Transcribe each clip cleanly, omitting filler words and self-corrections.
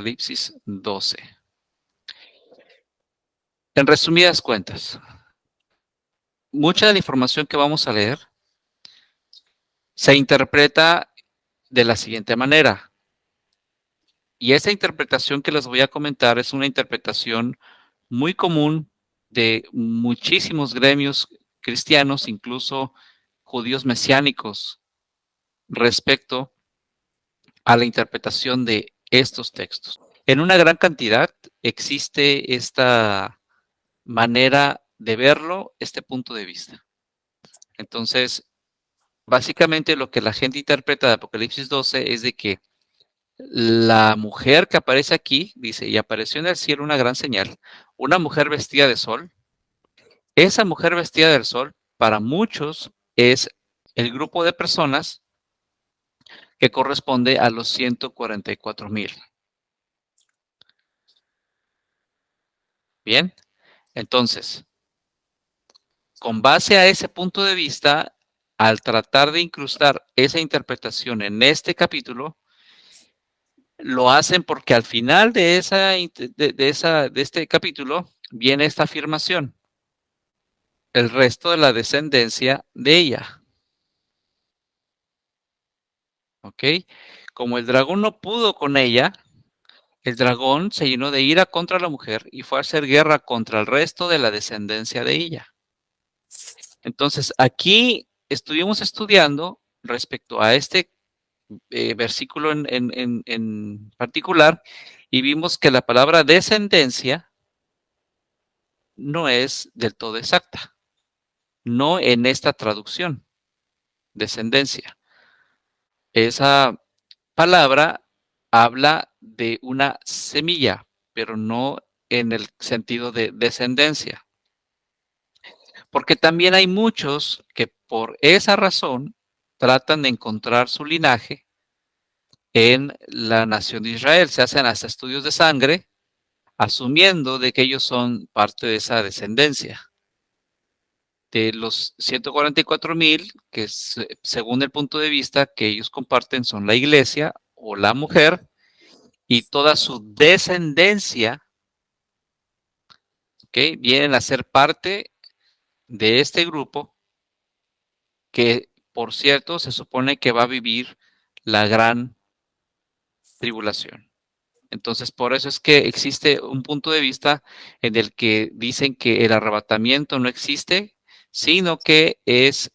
Apocalipsis 12. En resumidas cuentas, mucha de la información que vamos a leer se interpreta de la siguiente manera. Y esa interpretación que les voy a comentar es una interpretación muy común de muchísimos gremios cristianos, incluso judíos mesiánicos, respecto a la interpretación de estos textos. En una gran cantidad existe esta manera de verlo, este punto de vista. Entonces, básicamente lo que la gente interpreta de Apocalipsis 12 es de que la mujer que aparece aquí, dice, y apareció en el cielo una gran señal, una mujer vestida de sol. Esa mujer vestida del sol, para muchos, es el grupo de personas que corresponde a los 144,000. Bien, entonces, con base a ese punto de vista, al tratar de incrustar esa interpretación en este capítulo, lo hacen porque al final de este capítulo viene esta afirmación: el resto de la descendencia de ella. ¿Ok? Como el dragón no pudo con ella, el dragón se llenó de ira contra la mujer y fue a hacer guerra contra el resto de la descendencia de ella. Entonces, aquí estuvimos estudiando respecto a este versículo en particular y vimos que la palabra descendencia no es del todo exacta, no en esta traducción, descendencia. Esa palabra habla de una semilla, pero no en el sentido de descendencia. Porque también hay muchos que por esa razón tratan de encontrar su linaje en la nación de Israel. Se hacen hasta estudios de sangre, asumiendo de que ellos son parte de esa descendencia. De los 144,000, que según el punto de vista que ellos comparten son la iglesia o la mujer, y toda su descendencia, ¿okay?, vienen a ser parte de este grupo que, por cierto, se supone que va a vivir la gran tribulación. Entonces, por eso es que existe un punto de vista en el que dicen que el arrebatamiento no existe, sino que es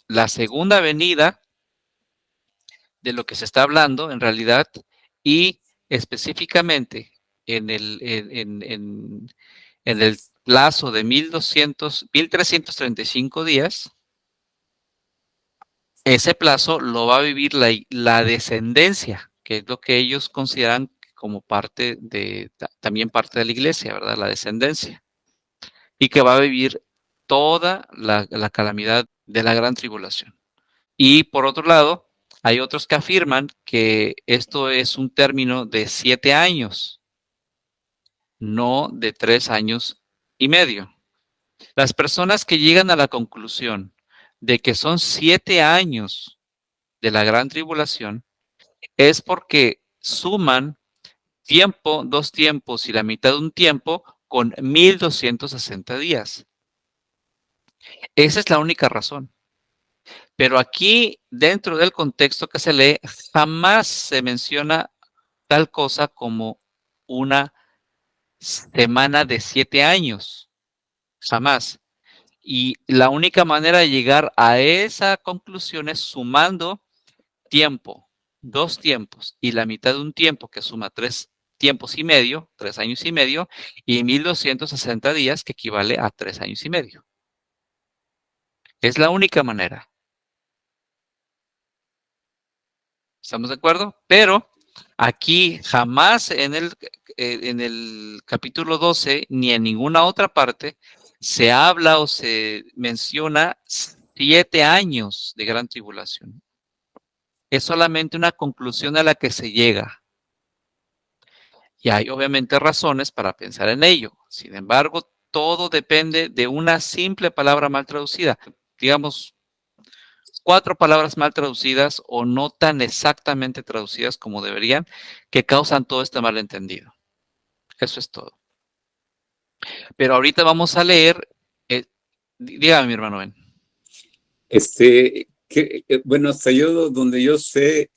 la segunda venida de lo que se está hablando en realidad, y específicamente en el plazo de 1335 días, ese plazo lo va a vivir la descendencia, que es lo que ellos consideran como parte de, también parte de la iglesia, ¿verdad? La descendencia. Y que va a vivir toda la calamidad de la gran tribulación. Y por otro lado, hay otros que afirman que esto es un término de 7 años, no de 3 años y medio. Las personas que llegan a la conclusión de que son 7 años de la gran tribulación es porque suman tiempo, 2 tiempos y la mitad de un tiempo con 1260 días. Esa es la única razón. Pero aquí, dentro del contexto que se lee, jamás se menciona tal cosa como una semana de 7 años. Jamás. Y la única manera de llegar a esa conclusión es sumando tiempo, 2 tiempos y la mitad de un tiempo que suma 3 tiempos y medio, 3 años y medio, y 1260 días que equivale a 3 años y medio. Es la única manera. ¿Estamos de acuerdo? Pero aquí jamás en el capítulo 12, ni en ninguna otra parte, se habla o se menciona 7 años de gran tribulación. Es solamente una conclusión a la que se llega. Y hay obviamente razones para pensar en ello. Sin embargo, todo depende de una simple palabra mal traducida. Digamos, 4 palabras mal traducidas o no tan exactamente traducidas como deberían, que causan todo este malentendido. Eso es todo. Pero ahorita vamos a leer, dígame, mi hermano Ben. Bueno, hasta yo, donde yo sé,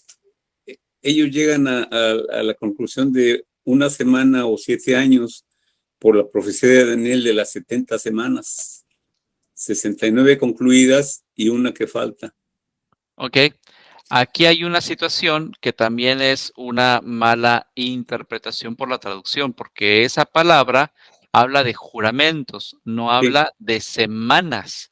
ellos llegan a la conclusión de 1 semana o 7 años por la profecía de Daniel de las 70 semanas, 69 concluidas y una que falta. Ok, aquí hay una situación que también es una mala interpretación por la traducción, porque esa palabra habla de juramentos, no Sí. habla de semanas.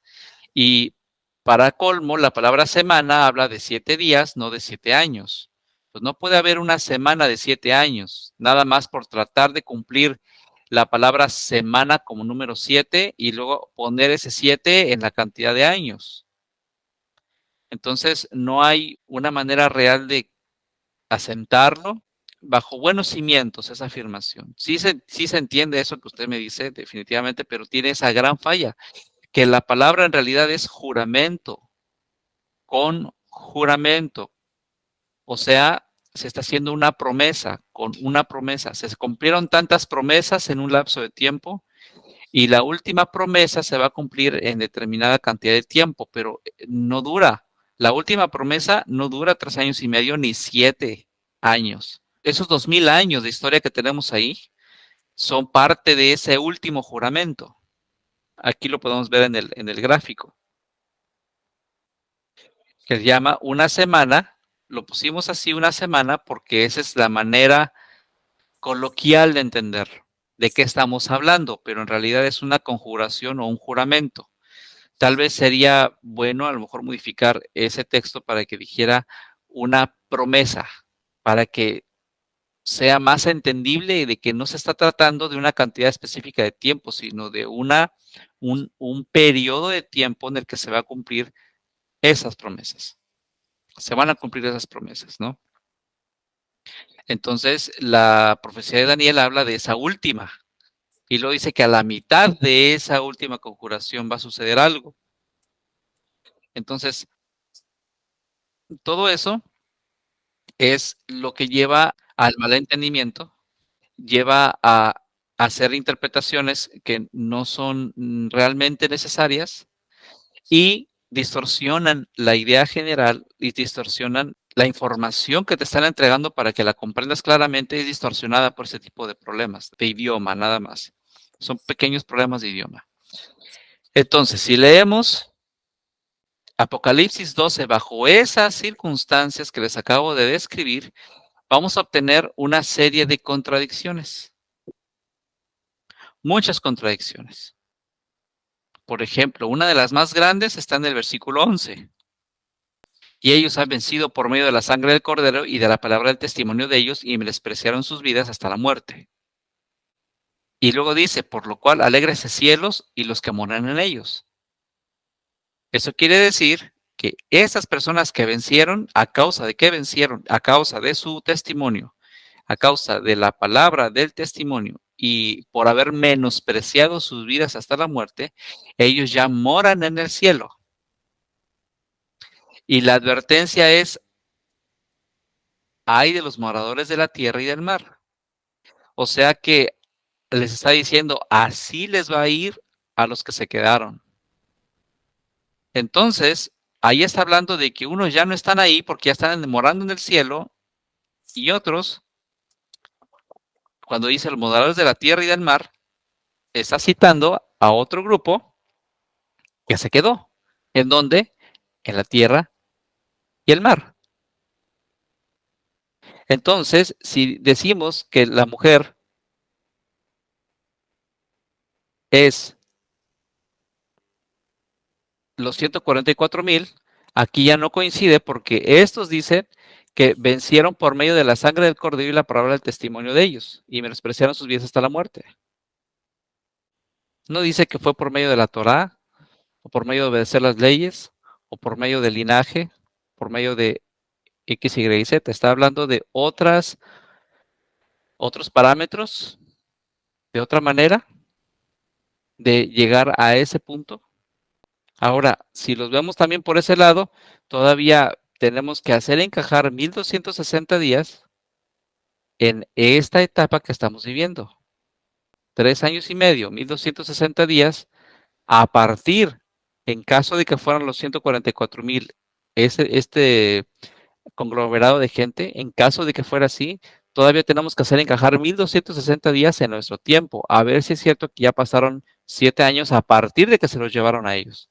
Y para colmo, la palabra semana habla de 7 días, no de 7 años. Pues no puede haber una semana de 7 años, nada más por tratar de cumplir la palabra semana como número 7 y luego poner ese 7 en la cantidad de años. Entonces, no hay una manera real de asentarlo bajo buenos cimientos esa afirmación. Sí se entiende eso que usted me dice, definitivamente, pero tiene esa gran falla, que la palabra en realidad es juramento, con juramento. O sea, se está haciendo una promesa, con una promesa. Se cumplieron tantas promesas en un lapso de tiempo y la última promesa se va a cumplir en determinada cantidad de tiempo, pero no dura. La última promesa no dura 3 años y medio ni 7 años. Esos 2000 años de historia que tenemos ahí son parte de ese último juramento. Aquí lo podemos ver en el gráfico, que se llama una semana. Lo pusimos así, una semana, porque esa es la manera coloquial de entender de qué estamos hablando, pero en realidad es una conjuración o un juramento. Tal vez sería bueno a lo mejor modificar ese texto para que dijera una promesa, para que sea más entendible y de que no se está tratando de una cantidad específica de tiempo, sino de un periodo de tiempo en el que se va a cumplir esas promesas. Se van a cumplir esas promesas, ¿no? Entonces, la profecía de Daniel habla de esa última, y luego dice que a la mitad de esa última conjuración va a suceder algo. Entonces, todo eso es lo que lleva al malentendimiento, lleva a hacer interpretaciones que no son realmente necesarias y distorsionan la idea general y distorsionan la información que te están entregando para que la comprendas claramente, es distorsionada por ese tipo de problemas de idioma, nada más. Son pequeños problemas de idioma. Entonces, si leemos Apocalipsis 12 bajo esas circunstancias que les acabo de describir, vamos a obtener una serie de contradicciones, muchas contradicciones. Por ejemplo, una de las más grandes está en el versículo 11. Y ellos han vencido por medio de la sangre del Cordero y de la palabra del testimonio de ellos y me despreciaron sus vidas hasta la muerte. Y luego dice, por lo cual alégrese cielos y los que moran en ellos. Eso quiere decir que esas personas que vencieron, ¿a causa de qué vencieron? A causa de su testimonio, a causa de la palabra del testimonio y por haber menospreciado sus vidas hasta la muerte, ellos ya moran en el cielo. Y la advertencia es, ay de los moradores de la tierra y del mar. O sea que les está diciendo, así les va a ir a los que se quedaron. Entonces, ahí está hablando de que unos ya no están ahí porque ya están morando en el cielo y otros, cuando dice los moradores de la tierra y del mar, está citando a otro grupo que se quedó. ¿En dónde? En la tierra y el mar. Entonces, si decimos que la mujer es los 144,000, aquí ya no coincide porque estos dicen que vencieron por medio de la sangre del cordero y la palabra del testimonio de ellos y menospreciaron sus vidas hasta la muerte. No dice que fue por medio de la Torá o por medio de obedecer las leyes o por medio del linaje, por medio de X, Y, Z. Está hablando de otros parámetros, de otra manera de llegar a ese punto. Ahora, si los vemos también por ese lado, todavía tenemos que hacer encajar 1260 días en esta etapa que estamos viviendo. 3 años y medio, 1260 días, a partir, en caso de que fueran los 144,000, este conglomerado de gente, en caso de que fuera así, todavía tenemos que hacer encajar 1260 días en nuestro tiempo, a ver si es cierto que ya pasaron 7 años a partir de que se los llevaron a ellos.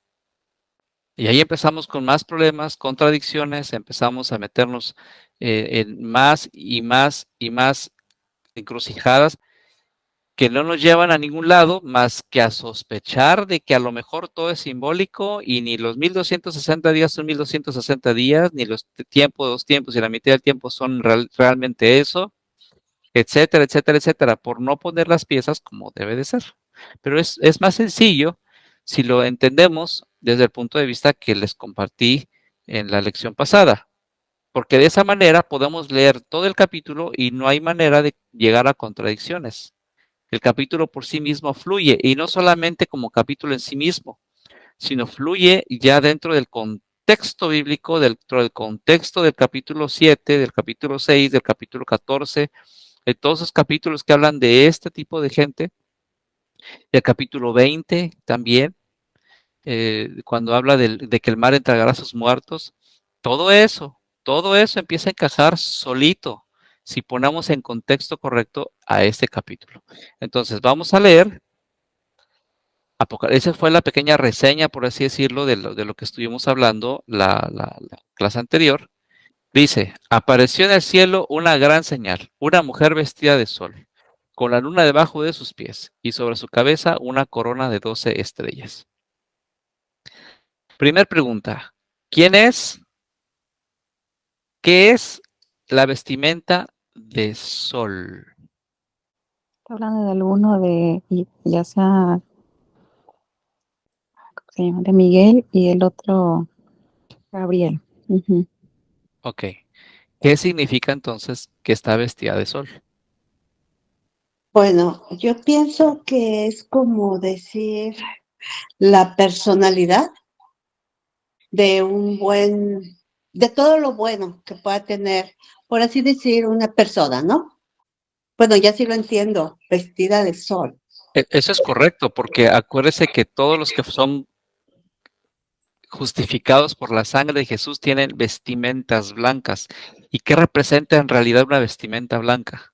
Y ahí empezamos con más problemas, contradicciones, empezamos a meternos en más y más y más encrucijadas que no nos llevan a ningún lado más que a sospechar de que a lo mejor todo es simbólico y ni los 1260 días son 1260 días, ni los tiempos, dos tiempos y la mitad del tiempo son realmente eso, etcétera, etcétera, etcétera, por no poner las piezas como debe de ser. Pero es más sencillo si lo entendemos desde el punto de vista que les compartí en la lección pasada, porque de esa manera podemos leer todo el capítulo y no hay manera de llegar a contradicciones. El capítulo por sí mismo fluye y no solamente como capítulo en sí mismo, sino fluye ya dentro del contexto bíblico, dentro del contexto del capítulo 7, del capítulo 6, del capítulo 14, de todos esos capítulos que hablan de este tipo de gente, el capítulo 20 también, cuando habla de que el mar entregará a sus muertos, todo eso empieza a encajar solito si ponemos en contexto correcto a este capítulo. Entonces, vamos a leer esa fue la pequeña reseña, por así decirlo, de lo que estuvimos hablando la clase anterior. Dice, apareció en el cielo una gran señal, una mujer vestida de sol, con la luna debajo de sus pies y sobre su cabeza una corona de 12 estrellas. Primer pregunta, ¿quién es? ¿Qué es la vestimenta de sol? Está hablando de alguno de, ya sea, ¿cómo se llama? De Miguel y el otro, Gabriel. Ujú. Ok, ¿qué significa entonces que está vestida de sol? Bueno, yo pienso que es como decir la personalidad de de todo lo bueno que pueda tener, por así decir, una persona, ¿no? Bueno, ya sí lo entiendo, vestida de sol. Eso es correcto, porque acuérdese que todos los que son justificados por la sangre de Jesús tienen vestimentas blancas. ¿Y qué representa en realidad una vestimenta blanca?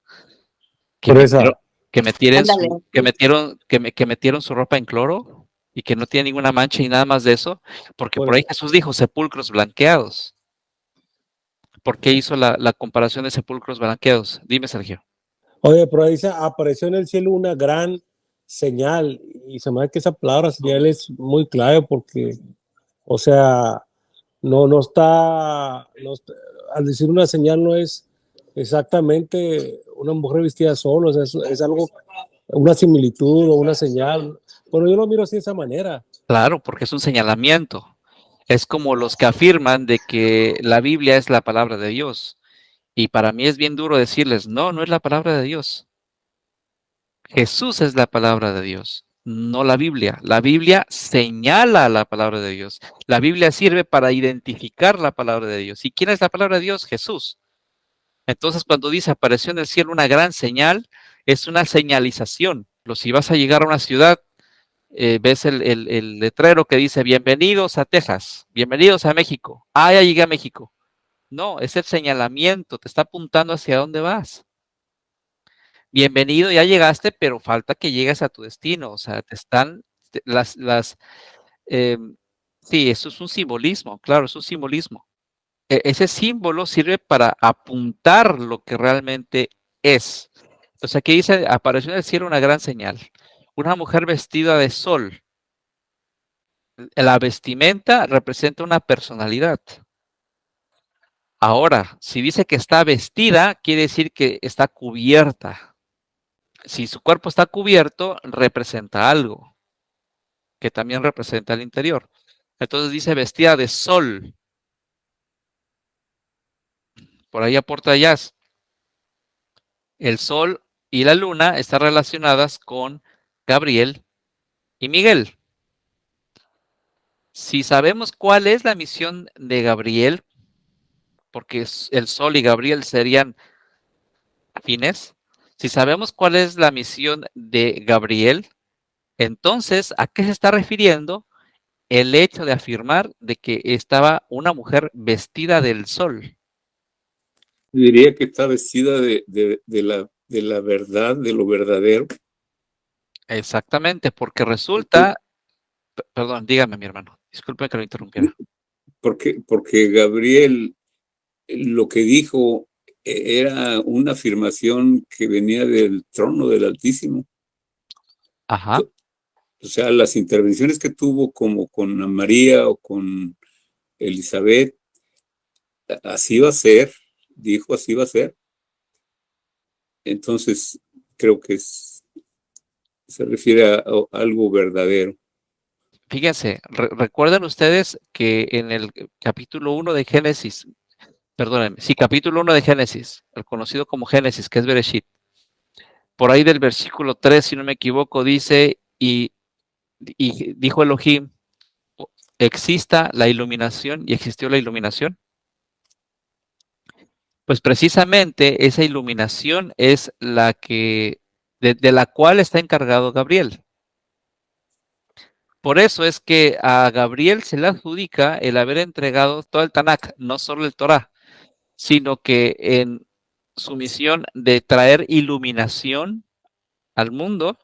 Que metieron, Pureza. Ándale. que metieron su ropa en cloro y que no tiene ninguna mancha y nada más de eso, porque por ahí Bueno, Jesús dijo sepulcros blanqueados. ¿Por qué hizo la comparación de sepulcros blanqueados? Dime, Sergio. oye, pero ahí apareció en el cielo una gran señal y se me hace que esa palabra señal es muy clave porque, o sea, al decir una señal no es exactamente una mujer vestida sola, o sea, es algo, una similitud o una señal. Bueno, yo lo miro así de esa manera. Claro, porque es un señalamiento. Es como los que afirman de que la Biblia es la palabra de Dios. Y para mí es bien duro decirles, no, no es la palabra de Dios. Jesús es la palabra de Dios, no la Biblia. La Biblia señala la palabra de Dios. La Biblia sirve para identificar la palabra de Dios. ¿Y quién es la palabra de Dios? Jesús. Entonces, cuando dice apareció en el cielo una gran señal, es una señalización. Si vas a llegar a una ciudad, ves el letrero que dice bienvenidos a Texas, bienvenidos a México. Ah, ya llegué a México. No, es el señalamiento, te está apuntando hacia dónde vas. Bienvenido, ya llegaste, pero falta que llegues a tu destino. O sea, eh, sí, eso es un simbolismo, claro, es un simbolismo. Ese símbolo sirve para apuntar lo que realmente es. Entonces aquí dice, apareció en el cielo una gran señal, una mujer vestida de sol. La vestimenta representa una personalidad. Ahora, si dice que está vestida, quiere decir que está cubierta. Si su cuerpo está cubierto, representa algo, que también representa el interior. Entonces dice vestida de sol. Por ahí aporta Jazz. El sol y la luna están relacionadas con Gabriel y Miguel. Si sabemos cuál es la misión de Gabriel, porque el Sol y Gabriel serían afines, si sabemos cuál es la misión de Gabriel, entonces, ¿a qué se está refiriendo el hecho de afirmar de que estaba una mujer vestida del sol? Diría que está vestida de la verdad, de lo verdadero. Exactamente, porque resulta, perdón, dígame mi hermano, disculpe que lo interrumpiera. Porque Gabriel lo que dijo era una afirmación que venía del trono del Altísimo. Ajá. O sea, las intervenciones que tuvo como con María o con Elizabeth, así va a ser, dijo, así va a ser. Entonces, creo que se refiere a algo verdadero. Fíjense, recuerden ustedes que en el capítulo 1 de Génesis, perdónenme, sí, capítulo 1 de Génesis, el conocido como Génesis, que es Bereshit, por ahí del versículo 3, si no me equivoco, dice, y dijo Elohim, exista la iluminación, y existió la iluminación. Pues precisamente esa iluminación es la que, de la cual está encargado Gabriel. Por eso es que a Gabriel se le adjudica el haber entregado todo el Tanakh, no solo el Torah, sino que en su misión de traer iluminación al mundo,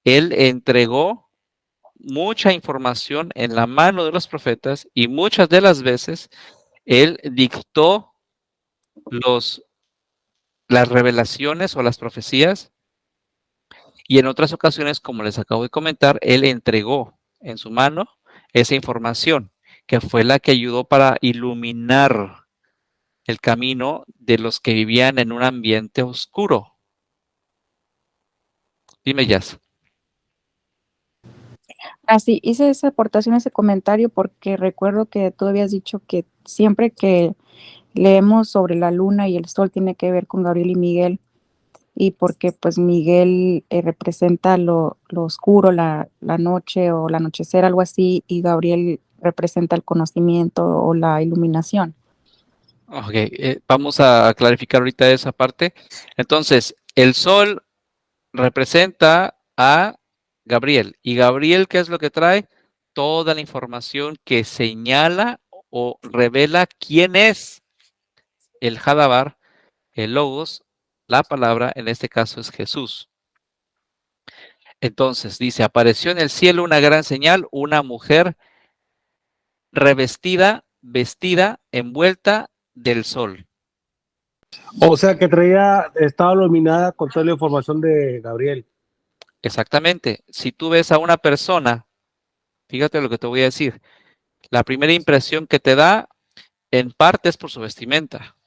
él entregó mucha información en la mano de los profetas y muchas de las veces él dictó las revelaciones o las profecías, y en otras ocasiones, como les acabo de comentar, él entregó en su mano esa información, que fue la que ayudó para iluminar el camino de los que vivían en un ambiente oscuro. Dime, Jazz. Así, hice esa aportación, ese comentario, porque recuerdo que tú habías dicho que siempre que leemos sobre la luna y el sol tiene que ver con Gabriel y Miguel, y porque pues Miguel representa lo oscuro, la noche o el anochecer, algo así, y Gabriel representa el conocimiento o la iluminación. Ok, vamos a clarificar ahorita esa parte. Entonces, el sol representa a Gabriel. ¿Y Gabriel qué es lo que trae? Toda la información que señala o revela quién es el Hadabar, el Logos, la palabra, en este caso es Jesús. Entonces, dice, apareció en el cielo una gran señal, una mujer revestida, vestida, envuelta del sol. O sea que estaba iluminada con toda la información de Gabriel. Exactamente. Si tú ves a una persona, fíjate lo que te voy a decir, la primera impresión que te da en parte es por su vestimenta.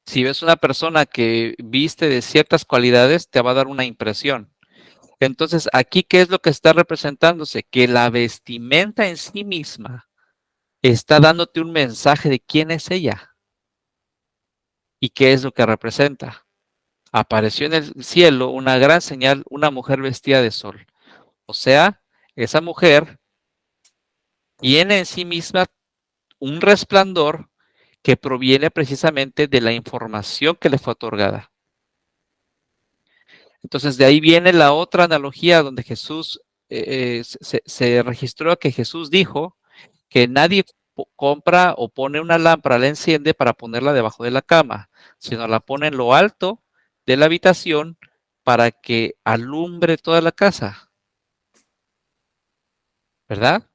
Si ves una persona que viste de ciertas cualidades, te va a dar una impresión. Entonces, aquí, ¿qué es lo que está representándose? Que la vestimenta en sí misma está dándote un mensaje de quién es ella y qué es lo que representa. Apareció en el cielo una gran señal, una mujer vestida de sol. O sea, esa mujer tiene en sí misma un resplandor que proviene precisamente de la información que le fue otorgada. Entonces, de ahí viene la otra analogía donde Jesús se registró que Jesús dijo que nadie compra o pone una lámpara, la enciende para ponerla debajo de la cama, sino la pone en lo alto de la habitación para que alumbre toda la casa, ¿verdad?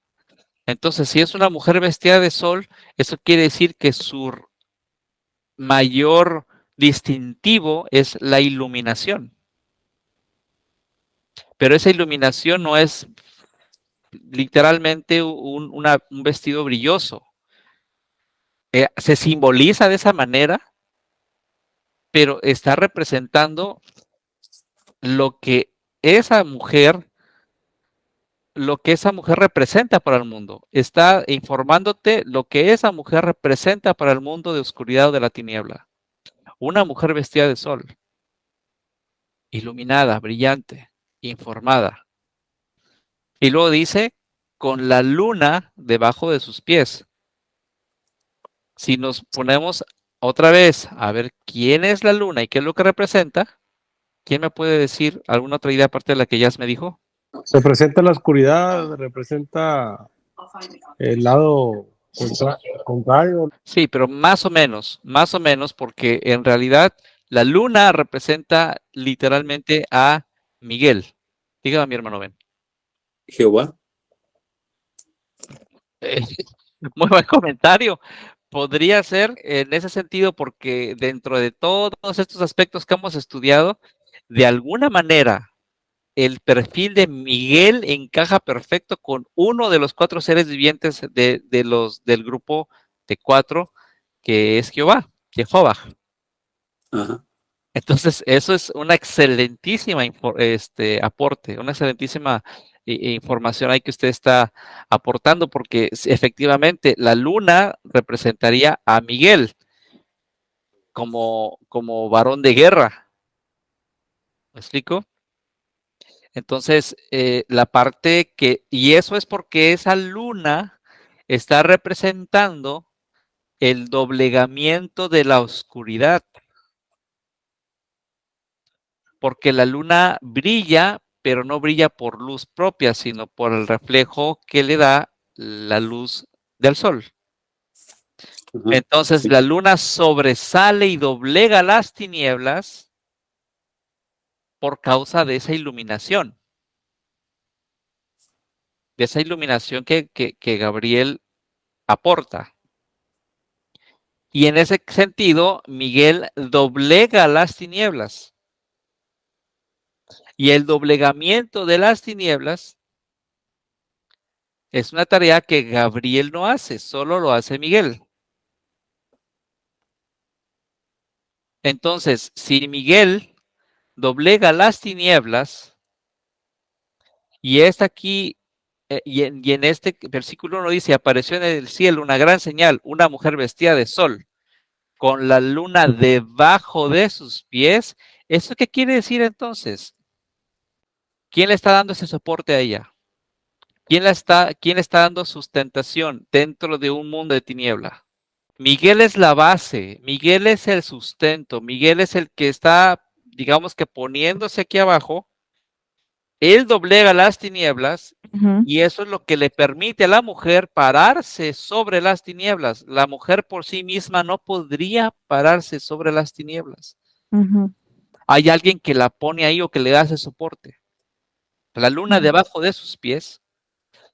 Entonces, si es una mujer vestida de sol, eso quiere decir que su mayor distintivo es la iluminación. Pero esa iluminación no es literalmente un vestido brilloso. Se simboliza de esa manera, pero está representando lo que esa mujer, lo que esa mujer representa para el mundo. Está informándote lo que esa mujer representa para el mundo de oscuridad o de la tiniebla. Una mujer vestida de sol, iluminada, brillante, informada. Y luego dice, con la luna debajo de sus pies. Si nos ponemos otra vez a ver quién es la luna y qué es lo que representa, ¿quién me puede decir alguna otra idea aparte de la que Jazz me dijo? Representa la oscuridad, representa el lado contrario. Sí, pero más o menos, porque en realidad la luna representa literalmente a Miguel. Dígame, mi hermano Ben. Jehová. Muy buen comentario. Podría ser en ese sentido porque dentro de todos estos aspectos que hemos estudiado, de alguna manera, el perfil de Miguel encaja perfecto con uno de los 4 seres vivientes del grupo de 4, que es Jehová. Ajá. Entonces, eso es una excelentísima aporte, una excelentísima información ahí que usted está aportando, porque efectivamente la luna representaría a Miguel como varón de guerra. ¿Me explico? Entonces, la parte y eso es porque esa luna está representando el doblegamiento de la oscuridad. Porque la luna brilla, pero no brilla por luz propia, sino por el reflejo que le da la luz del sol. Ajá. Entonces, Sí. la luna sobresale y doblega las tinieblas por causa de esa iluminación. De esa iluminación que Gabriel aporta. Y en ese sentido, Miguel doblega las tinieblas. Y el doblegamiento de las tinieblas es una tarea que Gabriel no hace, solo lo hace Miguel. Entonces, si Miguel doblega las tinieblas, y está aquí, y en este versículo 1 dice, apareció en el cielo una gran señal, una mujer vestida de sol, con la luna debajo de sus pies. ¿Eso qué quiere decir entonces? ¿Quién le está dando ese soporte a ella? ¿Quién le está dando sustentación dentro de un mundo de tiniebla? Miguel es la base, Miguel es el sustento, Miguel es el que está, digamos que poniéndose aquí abajo. Él doblega las tinieblas y eso es lo que le permite a la mujer pararse sobre las tinieblas. La mujer por sí misma no podría pararse sobre las tinieblas. Hay alguien que la pone ahí o que le da ese soporte. La luna debajo de sus pies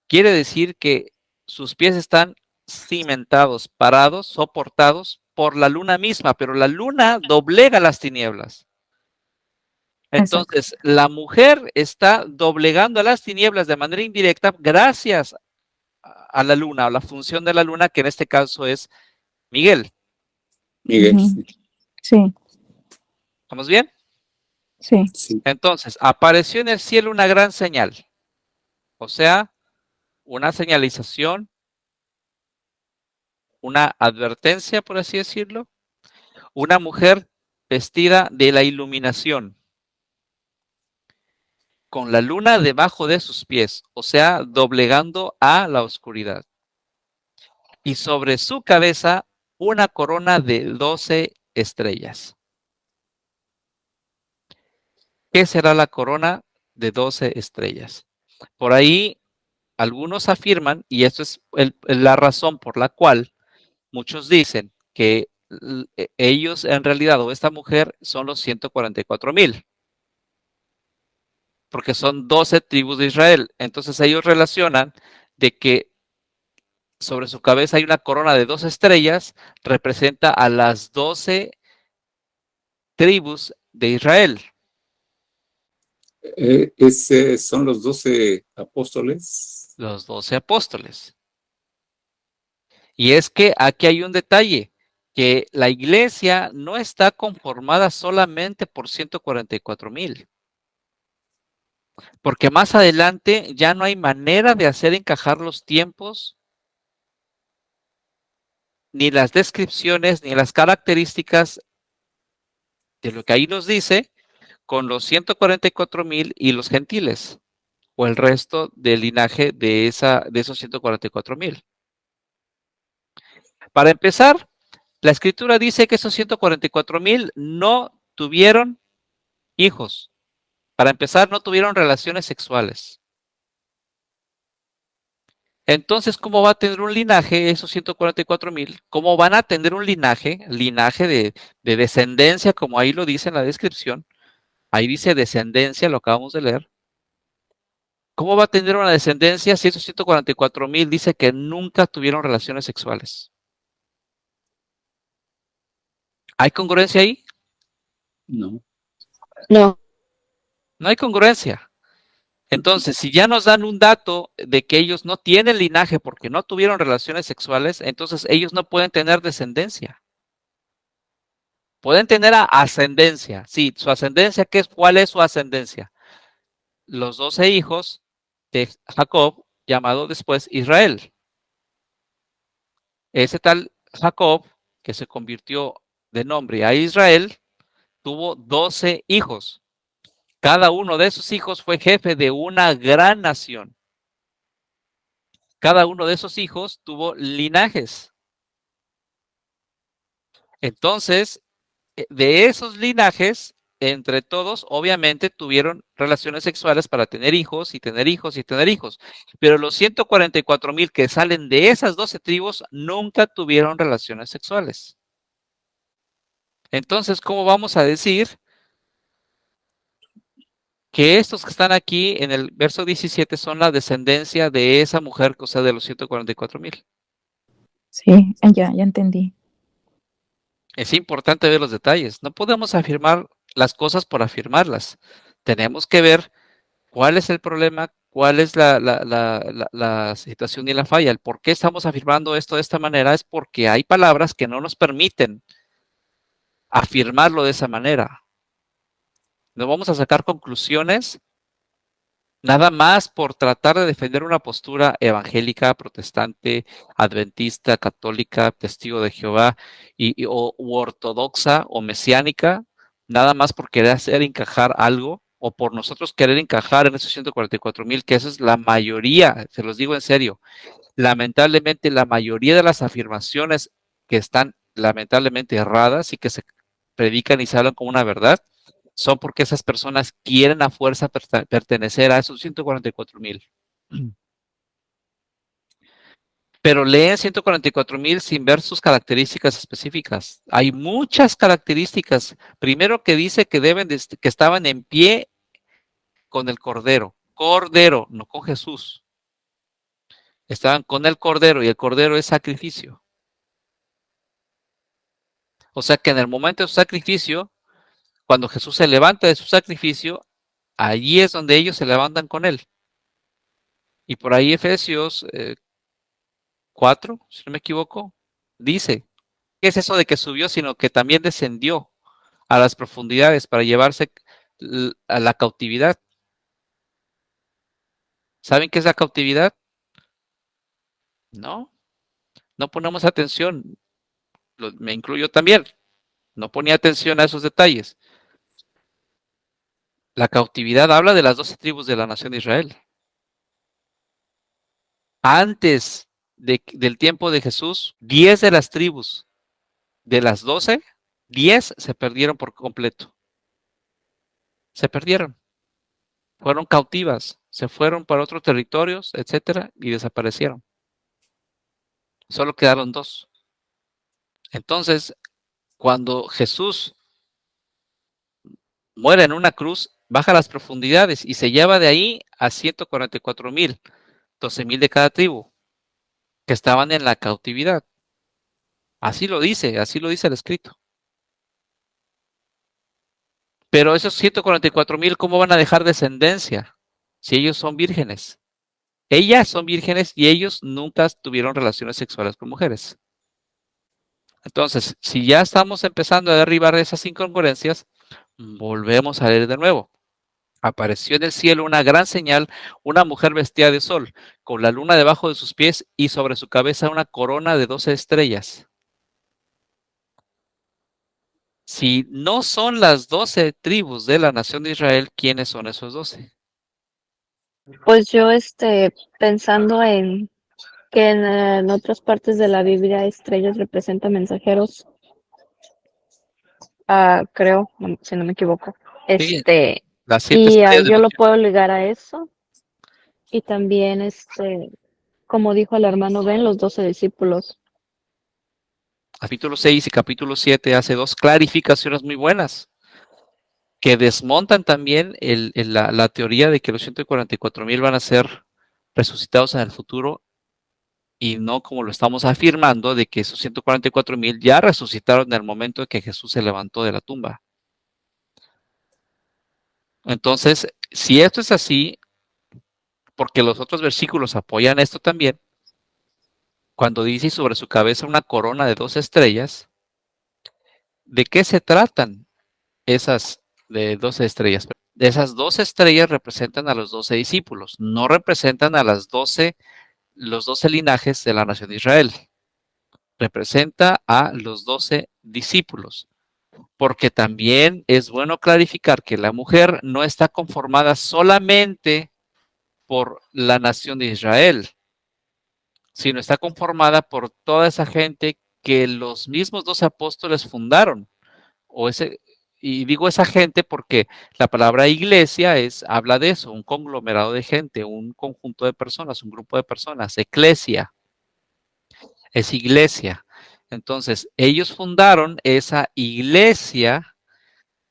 quiere decir que sus pies están cimentados, parados, soportados por la luna misma, pero la luna doblega las tinieblas. Entonces, la mujer está doblegando a las tinieblas de manera indirecta gracias a la luna, a la función de la luna, que en este caso es Miguel. Miguel. Sí. ¿Estamos bien? Sí. Sí. Entonces, apareció en el cielo una gran señal, o sea, una señalización, una advertencia, por así decirlo, una mujer vestida de la iluminación, con la luna debajo de sus pies, o sea, doblegando a la oscuridad. Y sobre su cabeza una corona de 12 estrellas. ¿Qué será la corona de 12 estrellas? Por ahí algunos afirman, y esto es la razón por la cual muchos dicen que ellos en realidad, o esta mujer, son los 144,000. Porque son 12 tribus de Israel. Entonces ellos relacionan de que sobre su cabeza hay una corona de 12 estrellas, representa a las 12 tribus de Israel. Son los 12 apóstoles. Los 12 apóstoles. Y es que aquí hay un detalle, que la iglesia no está conformada solamente por 144,000. Porque más adelante ya no hay manera de hacer encajar los tiempos, ni las descripciones, ni las características de lo que ahí nos dice con los 144,000 y los gentiles. o el resto del linaje de esos 144,000. Para empezar, la escritura dice que esos 144,000 no tuvieron hijos. Para empezar, no tuvieron relaciones sexuales. Entonces, ¿cómo va a tener un linaje esos 144,000? ¿Cómo van a tener un linaje de descendencia, como ahí lo dice en la descripción? Ahí dice descendencia, lo acabamos de leer. ¿Cómo va a tener una descendencia si esos 144,000 dice que nunca tuvieron relaciones sexuales? ¿Hay congruencia ahí? No. No, No hay congruencia. Entonces, si ya nos dan un dato de que ellos no tienen linaje porque no tuvieron relaciones sexuales, entonces ellos no pueden tener descendencia. Pueden tener ascendencia. Sí, su ascendencia, ¿cuál es su ascendencia? Los 12 hijos de Jacob, llamado después Israel. Ese tal Jacob, que se convirtió de nombre a Israel, tuvo 12 hijos. Cada uno de esos hijos fue jefe de una gran nación. Cada uno de esos hijos tuvo linajes. Entonces, de esos linajes, entre todos, obviamente tuvieron relaciones sexuales para tener hijos y tener hijos y tener hijos. Pero los 144,000 que salen de esas 12 tribus nunca tuvieron relaciones sexuales. Entonces, ¿cómo vamos a decir que estos que están aquí en el verso 17 son la descendencia de esa mujer, o sea, de los 144,000? Sí, ya entendí. Es importante ver los detalles. No podemos afirmar las cosas por afirmarlas. Tenemos que ver cuál es el problema, cuál es la situación y la falla. El por qué estamos afirmando esto de esta manera es porque hay palabras que no nos permiten afirmarlo de esa manera. No vamos a sacar conclusiones nada más por tratar de defender una postura evangélica, protestante, adventista, católica, testigo de Jehová u ortodoxa o mesiánica, nada más por querer hacer encajar algo o por nosotros querer encajar en esos 144,000, que eso es la mayoría, se los digo en serio. Lamentablemente, la mayoría de las afirmaciones que están lamentablemente erradas y que se predican y se hablan como una verdad, son porque esas personas quieren a fuerza pertenecer a esos 144,000. Pero leen 144,000 sin ver sus características específicas. Hay muchas características. Primero que dice que que estaban en pie con el Cordero. Cordero, no con Jesús. Estaban con el Cordero y el Cordero es sacrificio. O sea que en el momento de su sacrificio, cuando Jesús se levanta de su sacrificio, allí es donde ellos se levantan con él. Y por ahí Efesios 4, si no me equivoco, dice, ¿qué es eso de que subió? Sino que también descendió a las profundidades para llevarse a la cautividad. ¿Saben qué es la cautividad? No, no ponemos atención, me incluyo también, no ponía atención a esos detalles. La cautividad habla de las 12 tribus de la nación de Israel. Antes del tiempo de Jesús, 10 de las tribus de las 12, 10 se perdieron por completo. Se perdieron. Fueron cautivas, se fueron para otros territorios, etcétera, y desaparecieron. Solo quedaron 2. Entonces, cuando Jesús muere en una cruz, baja a las profundidades y se lleva de ahí a 144,000, 12,000 de cada tribu, que estaban en la cautividad. Así lo dice el escrito. Pero esos 144,000, ¿cómo van a dejar descendencia si ellos son vírgenes? Ellas son vírgenes y ellos nunca tuvieron relaciones sexuales con mujeres. Entonces, si ya estamos empezando a derribar esas incongruencias, volvemos a leer de nuevo. Apareció en el cielo una gran señal, una mujer vestida de sol, con la luna debajo de sus pies y sobre su cabeza una corona de 12 estrellas. Si no son las 12 tribus de la nación de Israel, ¿quiénes son esos 12? Pues yo, pensando en que en otras partes de la Biblia estrellas representan mensajeros, creo, si no me equivoco. Sí, las 7 Y estrellas de yo los lo puedo ligar a eso. Y también, como dijo el hermano Ben, los 12 discípulos. capítulo 6 y capítulo 7 hace 2 clarificaciones muy buenas que desmontan también la teoría de que los 144,000 van a ser resucitados en el futuro y no como lo estamos afirmando de que esos 144,000 ya resucitaron en el momento en que Jesús se levantó de la tumba. Entonces, si esto es así, porque los otros versículos apoyan esto también, cuando dice sobre su cabeza una corona de 2 estrellas, ¿de qué se tratan esas de 12 estrellas? Esas 12 estrellas representan a los 12 discípulos, no representan a los 12 linajes de la nación de Israel. Representa a los 12 discípulos, porque también es bueno clarificar que la mujer no está conformada solamente por la nación de Israel, sino está conformada por toda esa gente que los mismos 12 apóstoles fundaron. Y digo esa gente porque la palabra iglesia habla de eso, un conglomerado de gente, un conjunto de personas, un grupo de personas. Eclesia es iglesia. Entonces, ellos fundaron esa iglesia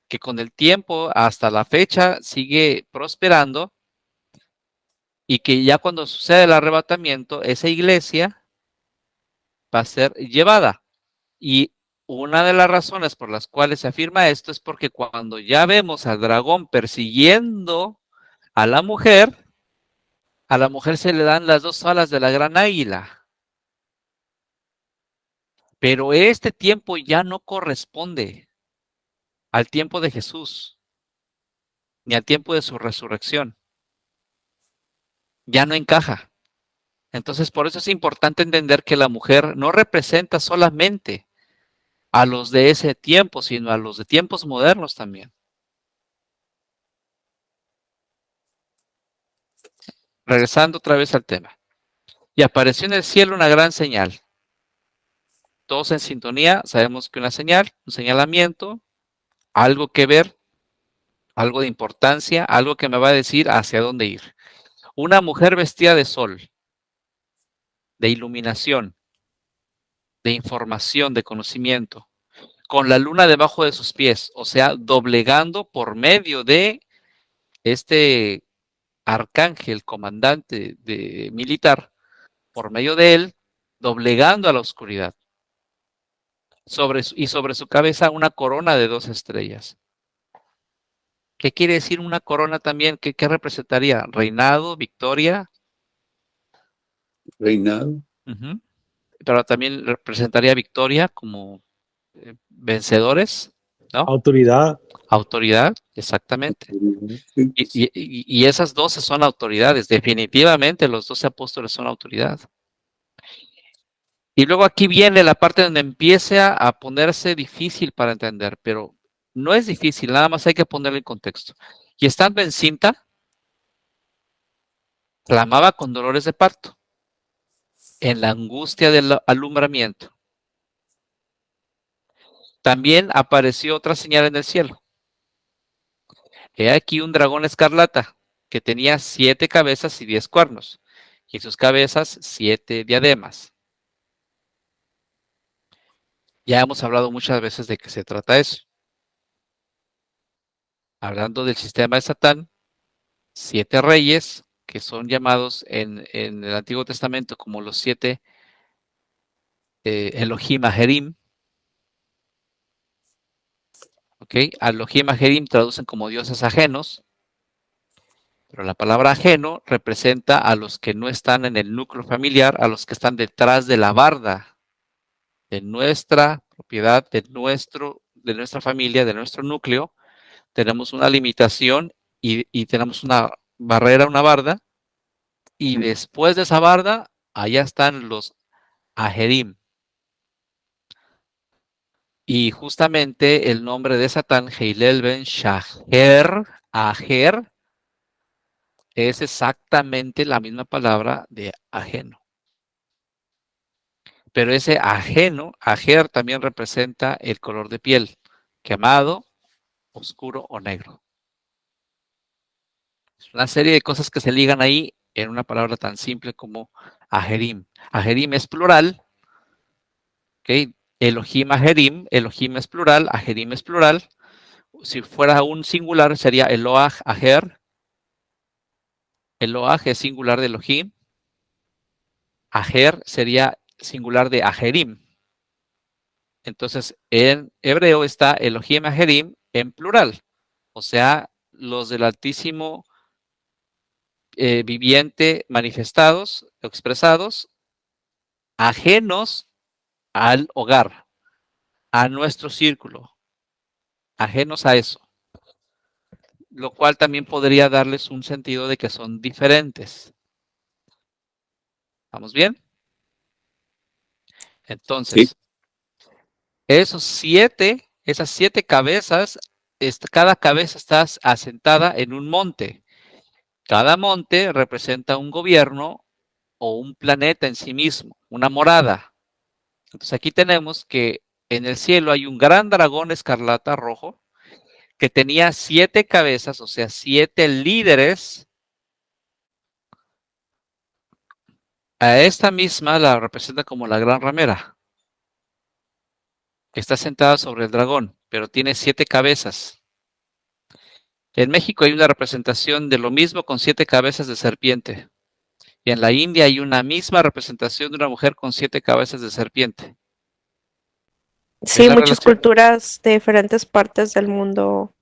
que con el tiempo hasta la fecha sigue prosperando y que ya cuando sucede el arrebatamiento, esa iglesia va a ser llevada. Y una de las razones por las cuales se afirma esto es porque cuando ya vemos al dragón persiguiendo a la mujer se le dan las 2 alas de la gran águila. Pero este tiempo ya no corresponde al tiempo de Jesús, ni al tiempo de su resurrección. Ya no encaja. Entonces, por eso es importante entender que la mujer no representa solamente a los de ese tiempo, sino a los de tiempos modernos también. Regresando otra vez al tema. Y apareció en el cielo una gran señal. Todos en sintonía, sabemos que una señal, un señalamiento, algo que ver, algo de importancia, algo que me va a decir hacia dónde ir. Una mujer vestida de sol, de iluminación, de información, de conocimiento, con la luna debajo de sus pies, o sea, doblegando por medio de este arcángel, comandante militar, por medio de él, doblegando a la oscuridad. Y sobre su cabeza una corona de 2 estrellas. ¿Qué quiere decir una corona también? ¿Qué representaría? ¿Reinado? ¿Victoria? Reinado. Uh-huh. Pero también representaría victoria como vencedores, ¿no? Autoridad. Autoridad, exactamente. Sí. Y esas 12 son autoridades. Definitivamente los 12 apóstoles son autoridad. Y luego aquí viene la parte donde empieza a ponerse difícil para entender, pero no es difícil, nada más hay que ponerlo en contexto. Y estando encinta, clamaba con dolores de parto, en la angustia del alumbramiento. También apareció otra señal en el cielo. He aquí un dragón escarlata, que tenía 7 cabezas y 10 cuernos, y en sus cabezas 7 diademas. Ya hemos hablado muchas veces de qué se trata eso. Hablando del sistema de Satán, 7 reyes, que son llamados en el Antiguo Testamento como los 7 Elohim Ajerim. ¿Ok? Elohim Ajerim traducen como dioses ajenos, pero la palabra ajeno representa a los que no están en el núcleo familiar, a los que están detrás de la barda de nuestra propiedad, de nuestra familia, de nuestro núcleo. Tenemos una limitación y tenemos una barrera, una barda, y después de esa barda, allá están los Ajerim. Y justamente el nombre de Satán, Heilel ben Shaher, Ajer, es exactamente la misma palabra de ajeno. Pero ese ajeno, ajer, también representa el color de piel, quemado, oscuro o negro. Es una serie de cosas que se ligan ahí en una palabra tan simple como ajerim. Ajerim es plural, ¿ok? Elohim, ajerim, Elohim es plural, ajerim es plural. Si fuera un singular sería Eloah, ajer. Eloah es singular de Elohim. Ajer sería singular de ajerim. Entonces, en hebreo está Elohim, ajerim en plural. O sea, los del Altísimo viviente manifestados, expresados, ajenos al hogar, a nuestro círculo, ajenos a eso, lo cual también podría darles un sentido de que son diferentes. ¿Estamos bien? Entonces, Sí. esas siete cabezas, cada cabeza está asentada en un monte. Cada monte representa un gobierno o un planeta en sí mismo, una morada. Entonces aquí tenemos que en el cielo hay un gran dragón escarlata rojo que tenía 7 cabezas, o sea, 7 líderes. A esta misma la representa como la gran ramera, que está sentada sobre el dragón, pero tiene 7 cabezas. En México hay una representación de lo mismo con 7 cabezas de serpiente. Y en la India hay una misma representación de una mujer con 7 cabezas de serpiente. ¿Ves Sí, la muchas relación? culturas de diferentes partes del mundo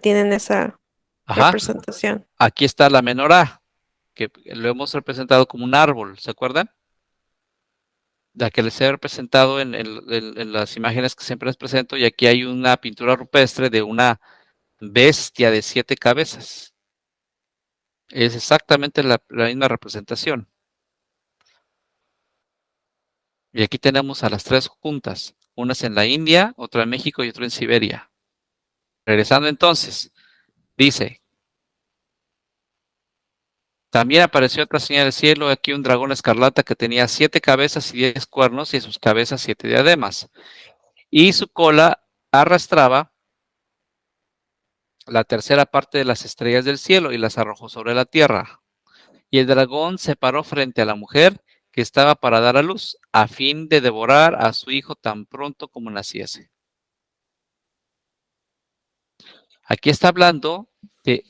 tienen esa Ajá. representación. Aquí está la menorá, que lo hemos representado como un árbol, ¿se acuerdan? La que les he representado en las imágenes que siempre les presento, y aquí hay una pintura rupestre de una bestia de 7 cabezas. Es exactamente la misma representación. Y aquí tenemos a las 3 juntas. Una es en la India, otra en México y otra en Siberia. Regresando entonces, dice, también apareció otra señal del cielo, aquí un dragón escarlata que tenía 7 cabezas y 10 cuernos, y en sus cabezas 7 diademas. Y su cola arrastraba la tercera parte de las estrellas del cielo y las arrojó sobre la tierra. Y el dragón se paró frente a la mujer que estaba para dar a luz, a fin de devorar a su hijo tan pronto como naciese. Aquí está hablando de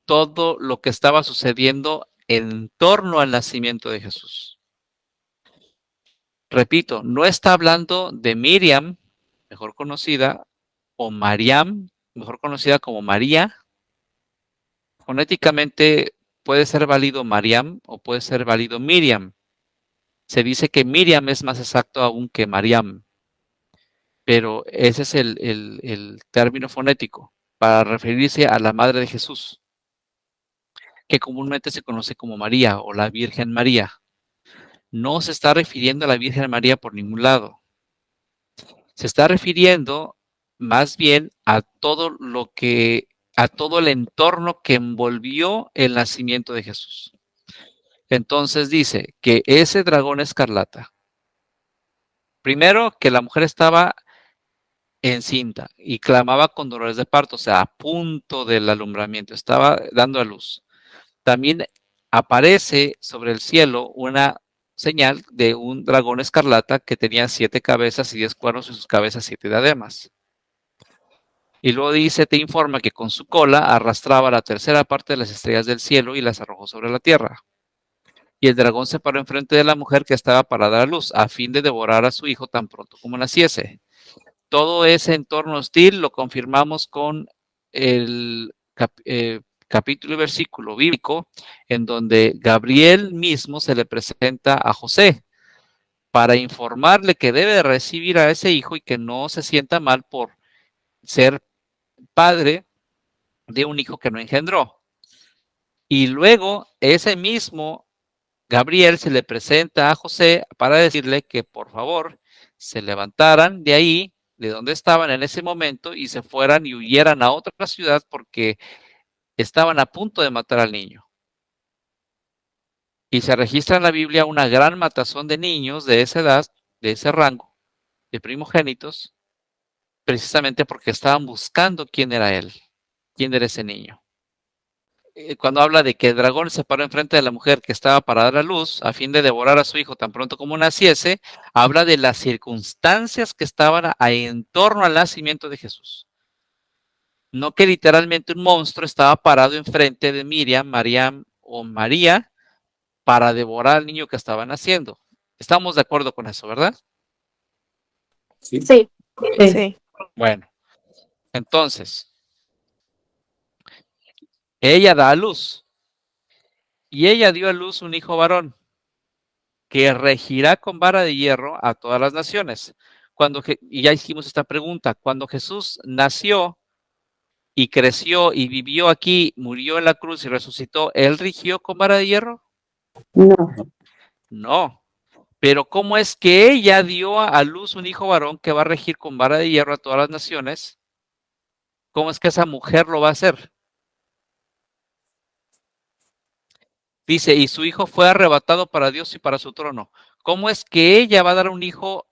todo lo que estaba sucediendo en torno al nacimiento de Jesús. Repito, no está hablando de Miriam, mejor conocida, o Mariam, mejor conocida como María. Fonéticamente puede ser válido Mariam o puede ser válido Miriam. Se dice que Miriam es más exacto aún que Mariam, pero ese es el término fonético para referirse a la madre de Jesús, que comúnmente se conoce como María o la Virgen María. No se está refiriendo a la Virgen María por ningún lado. Se está refiriendo más bien a todo el entorno que envolvió el nacimiento de Jesús. Entonces dice que ese dragón escarlata, primero que la mujer estaba encinta y clamaba con dolores de parto, o sea, a punto del alumbramiento, estaba dando a luz. También aparece sobre el cielo una señal de un dragón escarlata que tenía 7 cabezas y 10 cuernos y sus cabezas 7 diademas. Y luego dice, te informa que con su cola arrastraba la tercera parte de las estrellas del cielo y las arrojó sobre la tierra. Y el dragón se paró enfrente de la mujer que estaba para dar a luz, a fin de devorar a su hijo tan pronto como naciese. Todo ese entorno hostil lo confirmamos con el capítulo y versículo bíblico en donde Gabriel mismo se le presenta a José para informarle que debe recibir a ese hijo y que no se sienta mal por ser padre de un hijo que no engendró. Y luego ese mismo Gabriel se le presenta a José para decirle que por favor se levantaran de ahí, de donde estaban en ese momento, y se fueran y huyeran a otra ciudad porque estaban a punto de matar al niño. Y se registra en la Biblia una gran matazón de niños de esa edad, de ese rango, de primogénitos, precisamente porque estaban buscando quién era él, quién era ese niño. Cuando habla de que el dragón se paró enfrente de la mujer que estaba para dar a luz a fin de devorar a su hijo tan pronto como naciese, habla de las circunstancias que estaban en torno al nacimiento de Jesús. No que literalmente un monstruo estaba parado enfrente de María para devorar al niño que estaba naciendo. Estamos de acuerdo con eso, ¿verdad? Sí. Sí. Sí. Bueno, entonces, ella da a luz y ella dio a luz un hijo varón que regirá con vara de hierro a todas las naciones. Y ya hicimos esta pregunta, cuando Jesús nació y creció y vivió aquí, murió en la cruz y resucitó, ¿él rigió con vara de hierro? No, No. Pero ¿cómo es que ella dio a luz un hijo varón que va a regir con vara de hierro a todas las naciones? ¿Cómo es que esa mujer lo va a hacer? Dice, y su hijo fue arrebatado para Dios y para su trono. ¿Cómo es que ella va a dar un hijo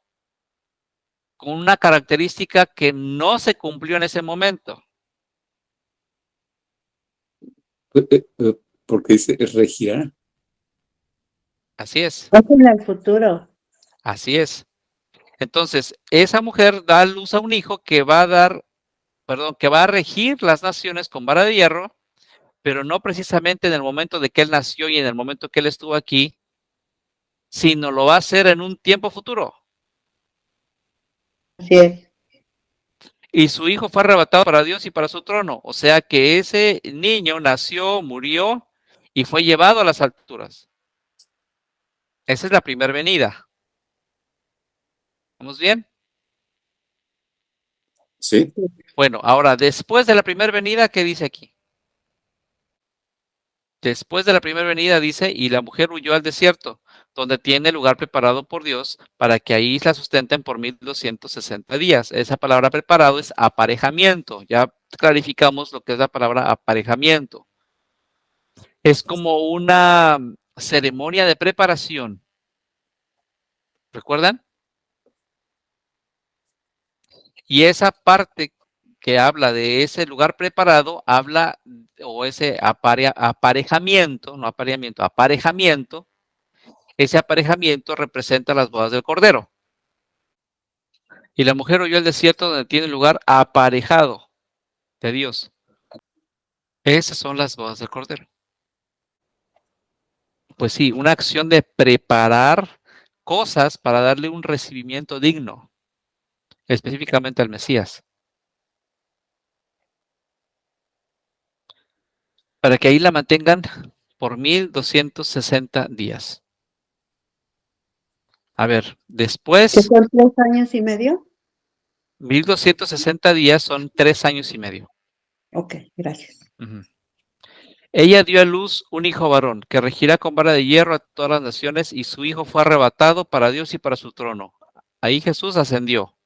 con una característica que no se cumplió en ese momento? Porque dice regirá. Así es, en el futuro. así es. Entonces, esa mujer da a luz a un hijo que va a dar, perdón, que va a regir las naciones con vara de hierro, pero no precisamente en el momento de que él nació y en el momento que él estuvo aquí, sino lo va a hacer en un tiempo futuro. Así es. Y su hijo fue arrebatado para Dios y para su trono. O sea que ese niño nació, murió y fue llevado a las alturas. Esa es la primera venida. ¿Vamos bien? Sí. Bueno, ahora, después de la primera venida, ¿qué dice aquí? Después de la primera venida dice, y la mujer huyó al desierto, donde tiene lugar preparado por Dios, para que ahí la sustenten por 1260 días. Esa palabra preparado es aparejamiento. Ya clarificamos lo que es la palabra aparejamiento. Es como una ceremonia de preparación. ¿Recuerdan? Y esa parte que habla de ese lugar preparado, habla, o ese aparejamiento, no apareamiento, aparejamiento, ese aparejamiento representa las bodas del Cordero. Y la mujer huyó al desierto donde tiene lugar aparejado de Dios. Esas son las bodas del Cordero. Pues sí, una acción de preparar cosas para darle un recibimiento digno, específicamente al Mesías. Para que ahí la mantengan por 1260 días. A ver, ¿Que después, son 3 años y medio? 1260 días son 3 años y medio. Ok, gracias. Ujú. Ella dio a luz un hijo varón, que regirá con vara de hierro a todas las naciones, y su hijo fue arrebatado para Dios y para su trono. Ahí Jesús ascendió.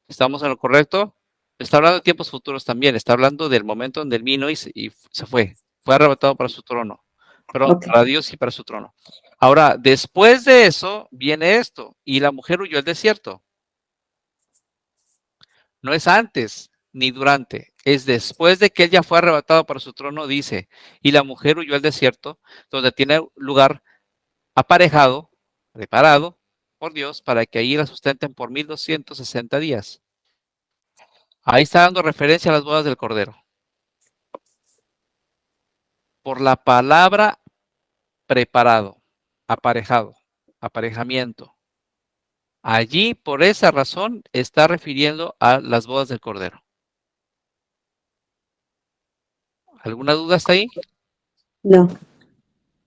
¿Estamos en lo correcto? Está hablando de tiempos futuros también, está hablando del momento donde él vino y se fue. Fue arrebatado para su trono. Perdón, Ok. para Dios y para su trono. Ahora, después de eso, viene esto, y la mujer huyó al desierto. No es antes ni durante, es después de que él ya fue arrebatado para su trono, dice, y la mujer huyó al desierto, donde tiene lugar aparejado, preparado por Dios, para que allí la sustenten por 1260 días. Ahí está dando referencia a las bodas del Cordero. Por la palabra preparado, aparejado, aparejamiento. Allí, por esa razón, está refiriendo a las bodas del Cordero. ¿Alguna duda hasta ahí? No,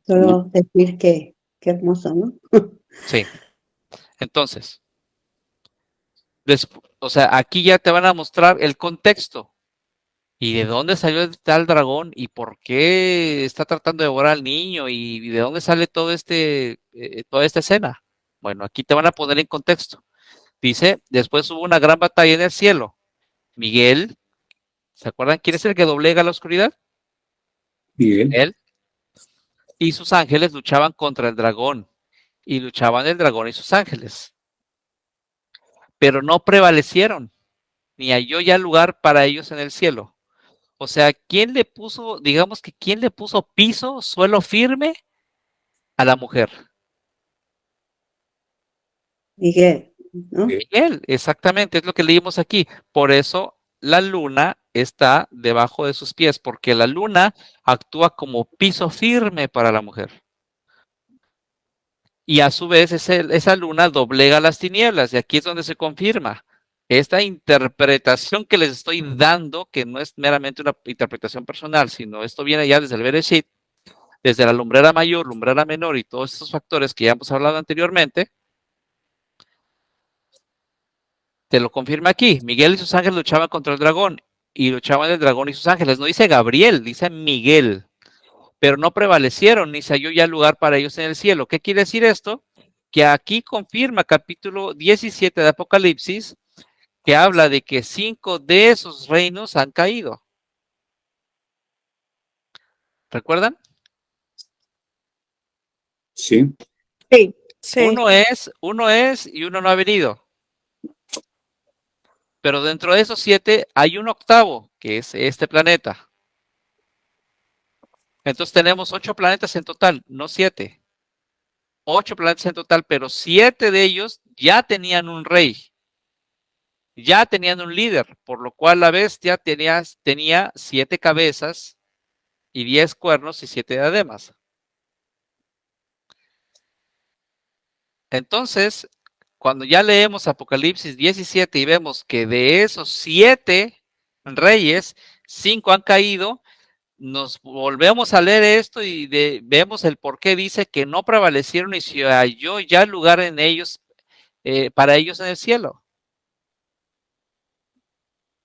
solo decir que qué hermoso, ¿no? Sí. Entonces, o sea, aquí ya te van a mostrar el contexto. ¿Y de dónde salió el tal dragón? ¿Y por qué está tratando de devorar al niño? ¿Y de dónde sale todo toda esta escena? Bueno, aquí te van a poner en contexto. Dice, después hubo una gran batalla en el cielo. Miguel, ¿se acuerdan quién es el que doblega la oscuridad? Miguel. Él y sus ángeles luchaban contra el dragón, y luchaban el dragón y sus ángeles, pero no prevalecieron, ni halló ya lugar para ellos en el cielo. O sea, ¿quién le puso, digamos que quién le puso piso, suelo firme a la mujer? Miguel, ¿no? Miguel, exactamente, es lo que leímos aquí. Por eso la luna está debajo de sus pies, porque la luna actúa como piso firme para la mujer. Y a su vez esa luna doblega las tinieblas, y aquí es donde se confirma esta interpretación que les estoy dando, que no es meramente una interpretación personal, sino esto viene ya desde el Bereshit, desde la lumbrera mayor, lumbrera menor y todos estos factores que ya hemos hablado anteriormente. Te lo confirma aquí. Miguel y sus ángeles luchaban contra el dragón, y luchaban el dragón y sus ángeles. No dice Gabriel, dice Miguel. Pero no prevalecieron, ni se halló ya lugar para ellos en el cielo. ¿Qué quiere decir esto? Que aquí confirma capítulo 17 de Apocalipsis, que habla de que 5 de esos reinos han caído. ¿Recuerdan? Sí. Sí. Sí. Uno es y uno no ha venido. Pero dentro de esos 7 hay un octavo, que es este planeta. Entonces tenemos 8 planetas en total, no 7. 8 planetas en total, pero 7 de ellos ya tenían un rey. Ya tenían un líder, por lo cual la bestia tenía 7 cabezas y 10 cuernos y 7 diademas. Entonces, cuando ya leemos Apocalipsis 17 y vemos que de esos 7 reyes, 5 han caído, nos volvemos a leer esto y vemos el por qué dice que no prevalecieron y se halló ya lugar en ellos, para ellos en el cielo.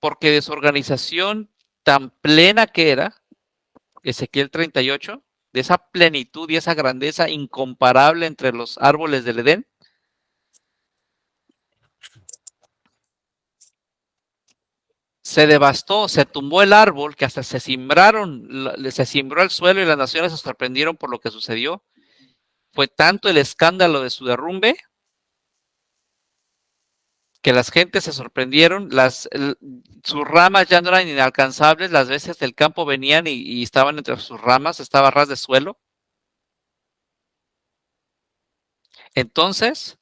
Porque de su organización tan plena que era, Ezequiel 38, de esa plenitud y esa grandeza incomparable entre los árboles del Edén, se devastó, se tumbó el árbol, que hasta se simbró el suelo y las naciones se sorprendieron por lo que sucedió. Fue tanto el escándalo de su derrumbe que las gentes se sorprendieron, sus ramas ya no eran inalcanzables, las bestias del campo venían y estaban entre sus ramas, estaba a ras de suelo. Entonces,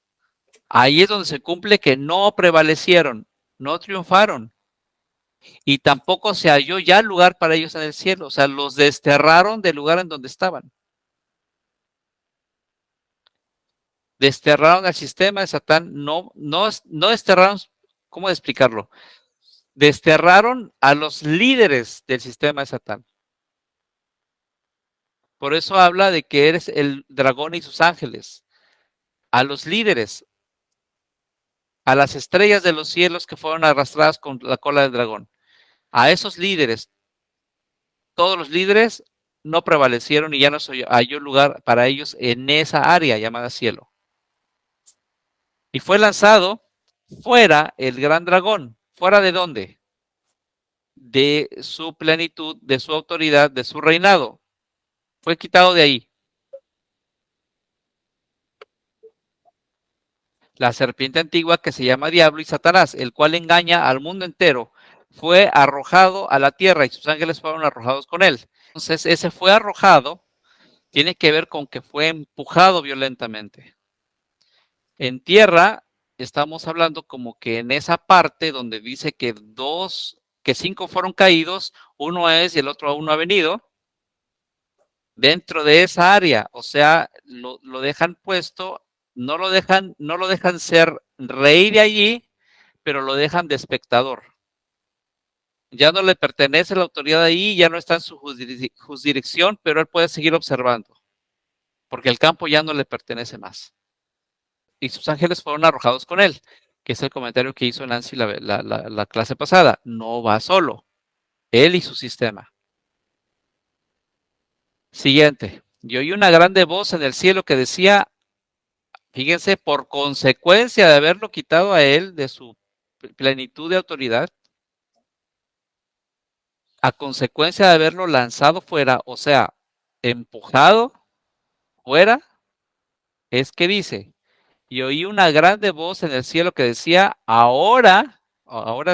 ahí es donde se cumple que no prevalecieron, no triunfaron, y tampoco se halló ya lugar para ellos en el cielo. O sea, los desterraron del lugar en donde estaban. Desterraron al sistema de Satán, no desterraron, ¿cómo explicarlo? Desterraron a los líderes del sistema de Satán. Por eso habla de que eres el dragón y sus ángeles. A los líderes, a las estrellas de los cielos que fueron arrastradas con la cola del dragón. A esos líderes, todos los líderes no prevalecieron y ya no halló lugar para ellos en esa área llamada cielo. Y fue lanzado fuera el gran dragón. ¿Fuera de dónde? De su plenitud, de su autoridad, de su reinado. Fue quitado de ahí. La serpiente antigua que se llama Diablo y Satanás, el cual engaña al mundo entero, fue arrojado a la tierra y sus ángeles fueron arrojados con él. Entonces, ese fue arrojado tiene que ver con que fue empujado violentamente. En tierra, estamos hablando como que en esa parte donde dice que 5 fueron caídos, uno es y el otro aún no ha venido, dentro de esa área, o sea, lo dejan puesto, no lo dejan ser rey de allí, pero lo dejan de espectador. Ya no le pertenece la autoridad ahí, ya no está en su jurisdicción, pero él puede seguir observando, porque el campo ya no le pertenece más. Y sus ángeles fueron arrojados con él, que es el comentario que hizo Nancy la clase pasada. No va solo, él y su sistema. Siguiente. Y oí una grande voz en el cielo que decía, fíjense, por consecuencia de haberlo quitado a él de su plenitud de autoridad, a consecuencia de haberlo lanzado fuera, o sea, empujado fuera, es que dice, y oí una grande voz en el cielo que decía, ahora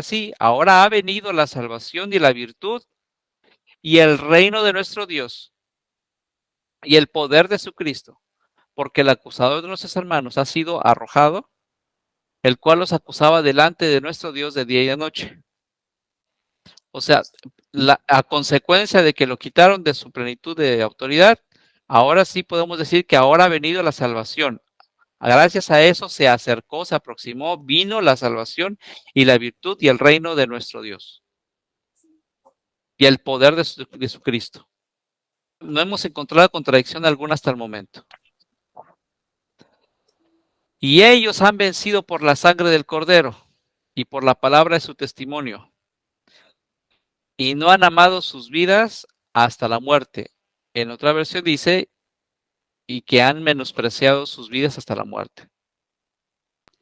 sí, ahora ha venido la salvación y la virtud y el reino de nuestro Dios y el poder de su Cristo, porque el acusador de nuestros hermanos ha sido arrojado, el cual los acusaba delante de nuestro Dios de día y de noche. O sea, a consecuencia de que lo quitaron de su plenitud de autoridad, ahora sí podemos decir que ahora ha venido la salvación. Gracias a eso se acercó, se aproximó, vino la salvación y la virtud y el reino de nuestro Dios y el poder de su Cristo. No hemos encontrado contradicción alguna hasta el momento. Y ellos han vencido por la sangre del Cordero y por la palabra de su testimonio, y no han amado sus vidas hasta la muerte. En otra versión dice, y que han menospreciado sus vidas hasta la muerte.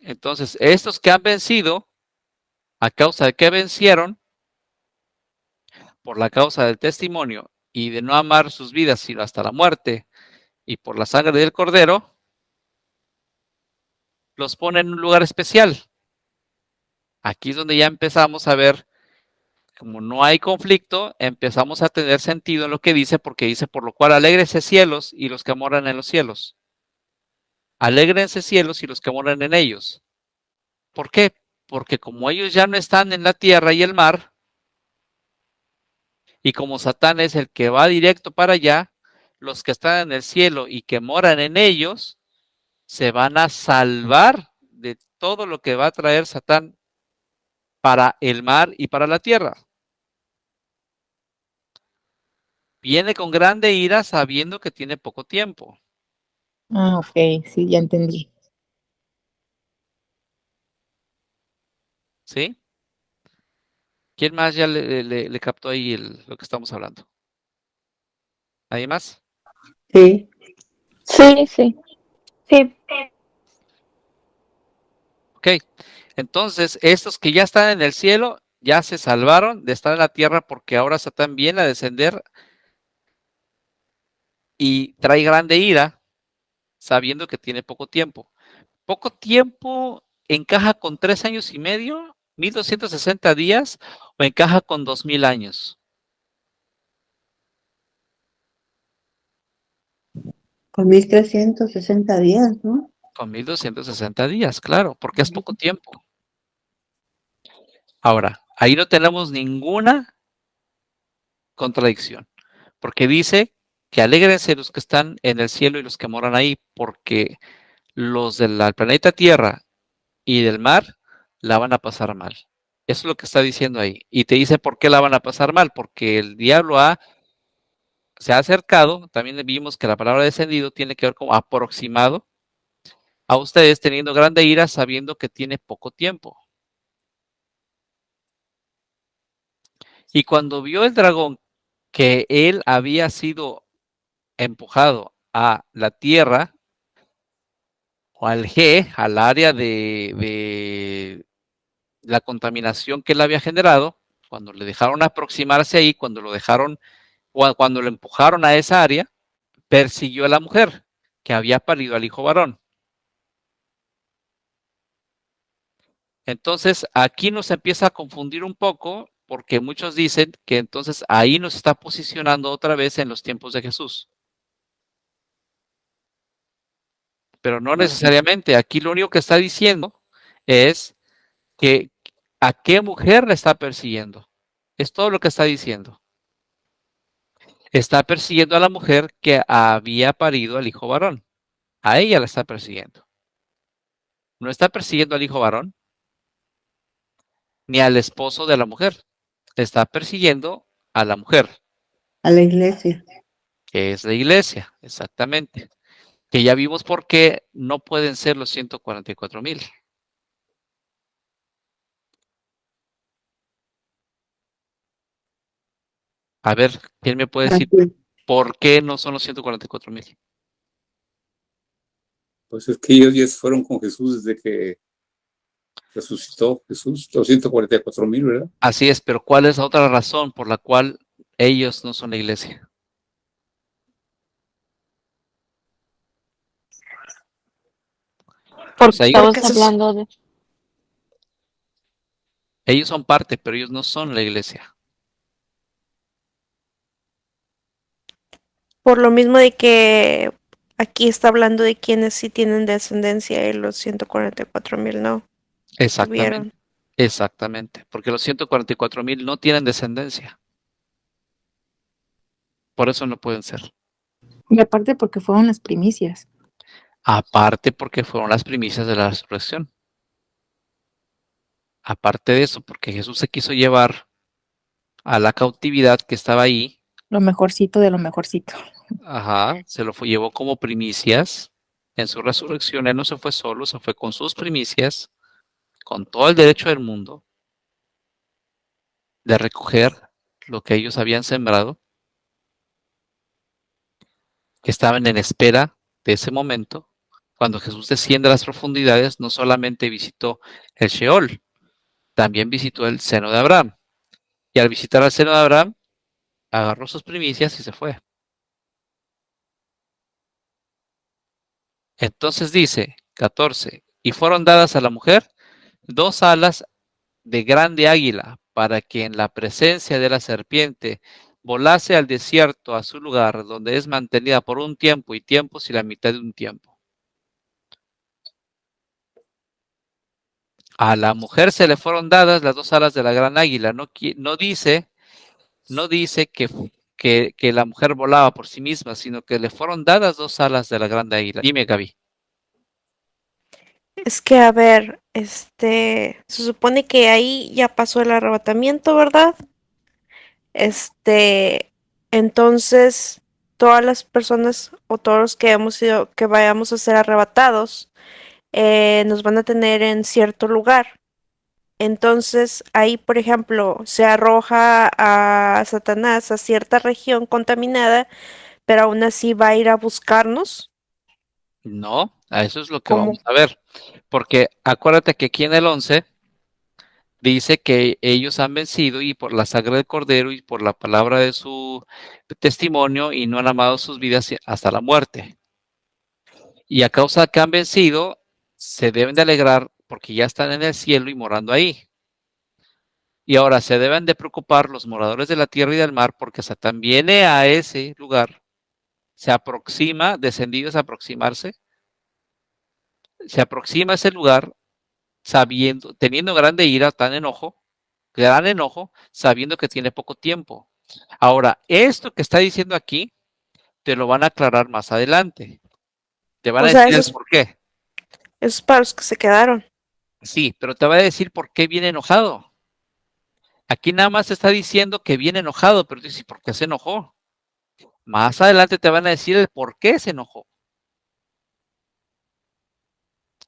Entonces, estos que han vencido, a causa de que vencieron, por la causa del testimonio y de no amar sus vidas sino hasta la muerte, y por la sangre del Cordero, los pone en un lugar especial. Aquí es donde ya empezamos a ver, como no hay conflicto, empezamos a tener sentido en lo que dice, porque dice, por lo cual alégrese cielos y los que moran en los cielos. Alégrense cielos y los que moran en ellos. ¿Por qué? Porque como ellos ya no están en la tierra y el mar, y como Satán es el que va directo para allá, los que están en el cielo y que moran en ellos, se van a salvar de todo lo que va a traer Satán para el mar y para la tierra. Viene con grande ira sabiendo que tiene poco tiempo. Ah, ok, sí, ya entendí. ¿Sí? ¿Quién más ya le captó ahí lo que estamos hablando? ¿Nadie más? Sí. Sí, sí. Sí, Ok. Entonces, estos que ya están en el cielo, ya se salvaron de estar en la tierra porque ahora Satán viene a descender y trae grande ira sabiendo que tiene poco tiempo. Poco tiempo encaja con 3 años y medio, 1260 días, o encaja con 2000 años. Con 1360 días, ¿no? Con 1260 días, claro, porque es poco tiempo. Ahora, ahí no tenemos ninguna contradicción, porque dice que alégrense los que están en el cielo y los que moran ahí, porque los del planeta Tierra y del mar la van a pasar mal. Eso es lo que está diciendo ahí. Y te dice por qué la van a pasar mal, porque el diablo se ha acercado. También vimos que la palabra descendido tiene que ver con aproximado a ustedes, teniendo grande ira, sabiendo que tiene poco tiempo. Y cuando vio el dragón que él había sido empujado a la tierra, o al al área de la contaminación que él había generado, cuando le dejaron aproximarse ahí, cuando lo empujaron a esa área, persiguió a la mujer que había parido al hijo varón. Entonces, aquí nos empieza a confundir un poco, porque muchos dicen que entonces ahí nos está posicionando otra vez en los tiempos de Jesús. Pero no necesariamente. Aquí lo único que está diciendo es que a qué mujer la está persiguiendo. Es todo lo que está diciendo. Está persiguiendo a la mujer que había parido al hijo varón. A ella la está persiguiendo. No está persiguiendo al hijo varón ni al esposo de la mujer. Está persiguiendo a la mujer, A la iglesia. que es la iglesia, exactamente. Que ya vimos por qué no pueden ser los 144,000. A ver, ¿quién me puede decir Así. por qué no son los 144,000? Pues es que ellos ya fueron con Jesús desde que resucitó Jesús, 244,000, ¿verdad? Así es, pero ¿cuál es la otra razón por la cual ellos no son la iglesia? O sea, Estamos Porque hablando de... ellos son parte, pero ellos no son la iglesia. por lo mismo de que aquí está hablando de quienes sí tienen descendencia y los 144,000 no Exactamente, tuvieron. exactamente, porque los 144,000 no tienen descendencia. Por eso no pueden ser. Y aparte porque fueron las primicias. Aparte porque fueron las primicias de la resurrección. Aparte de eso, porque Jesús se quiso llevar a la cautividad que estaba ahí. Lo mejorcito de lo mejorcito. Ajá, llevó como primicias en su resurrección. Él no se fue solo, se fue con sus primicias, con todo el derecho del mundo de recoger lo que ellos habían sembrado, que estaban en espera de ese momento. Cuando Jesús desciende a las profundidades, no solamente visitó el Sheol, también visitó el seno de Abraham. Y al visitar el seno de Abraham, agarró sus primicias y se fue. Entonces dice, 14, y fueron dadas a la mujer 2 alas de grande águila, para que en la presencia de la serpiente volase al desierto, a su lugar, donde es mantenida por un tiempo y tiempos y la mitad de un tiempo. A la mujer se le fueron dadas las 2 alas de la gran águila. No dice que la mujer volaba por sí misma, sino que le fueron dadas 2 alas de la gran águila. Dime, Gaby. Es que, a ver, se supone que ahí ya pasó el arrebatamiento, ¿verdad? Este, entonces, todas las personas o todos los que hemos sido, que vayamos a ser arrebatados, nos van a tener en cierto lugar. Entonces, ahí, por ejemplo, se arroja a Satanás a cierta región contaminada, pero aún así va a ir a buscarnos. No, a eso es lo que ¿Cómo? vamos a ver. Porque acuérdate que aquí en el 11 dice que ellos han vencido y por la sangre del Cordero y por la palabra de su testimonio y no han amado sus vidas hasta la muerte. Y a causa de que han vencido, se deben de alegrar porque ya están en el cielo y morando ahí. Y ahora se deben de preocupar los moradores de la tierra y del mar porque Satán viene a ese lugar, se aproxima, descendidos a aproximarse, se aproxima a ese lugar sabiendo, teniendo grande ira, gran enojo, sabiendo que tiene poco tiempo. Ahora, esto que está diciendo aquí, te lo van a aclarar más adelante. Te van O a sea, decir el por qué. eso es para los que se quedaron. Sí, pero te va a decir por qué viene enojado. Aquí nada más te está diciendo que viene enojado, pero tú dices, ¿por qué se enojó? Más adelante te van a decir el por qué se enojó.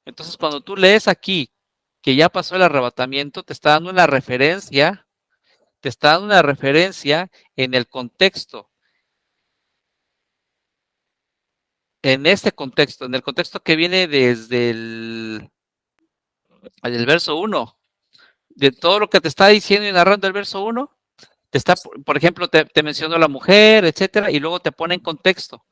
Entonces, cuando tú lees aquí que ya pasó el arrebatamiento, te está dando una referencia, en el contexto, en el contexto que viene desde el verso 1, de todo lo que te está diciendo y narrando el verso 1, te está, por ejemplo, te mencionó la mujer, etcétera, y luego te pone en contexto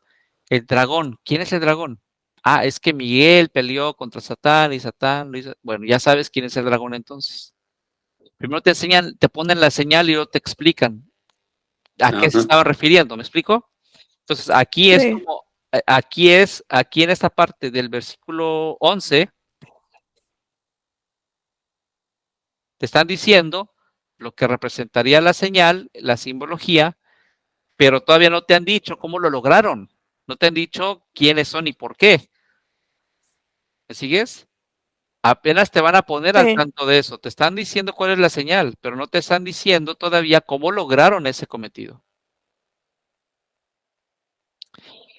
el dragón. ¿Quién es el dragón? Ah, es que Miguel peleó contra Satán y Satán lo hizo. Bueno, ya sabes quién es el dragón entonces. Primero te enseñan, te ponen la señal y luego te explican a qué se Ajá. estaba refiriendo, ¿me explico? Entonces, aquí es Sí. como, aquí en esta parte del versículo 11, te están diciendo lo que representaría la señal, la simbología, pero todavía no te han dicho cómo lo lograron. No te han dicho quiénes son y por qué. ¿Me sigues? Apenas te van a poner al Sí. tanto de eso. Te están diciendo cuál es la señal, pero no te están diciendo todavía cómo lograron ese cometido.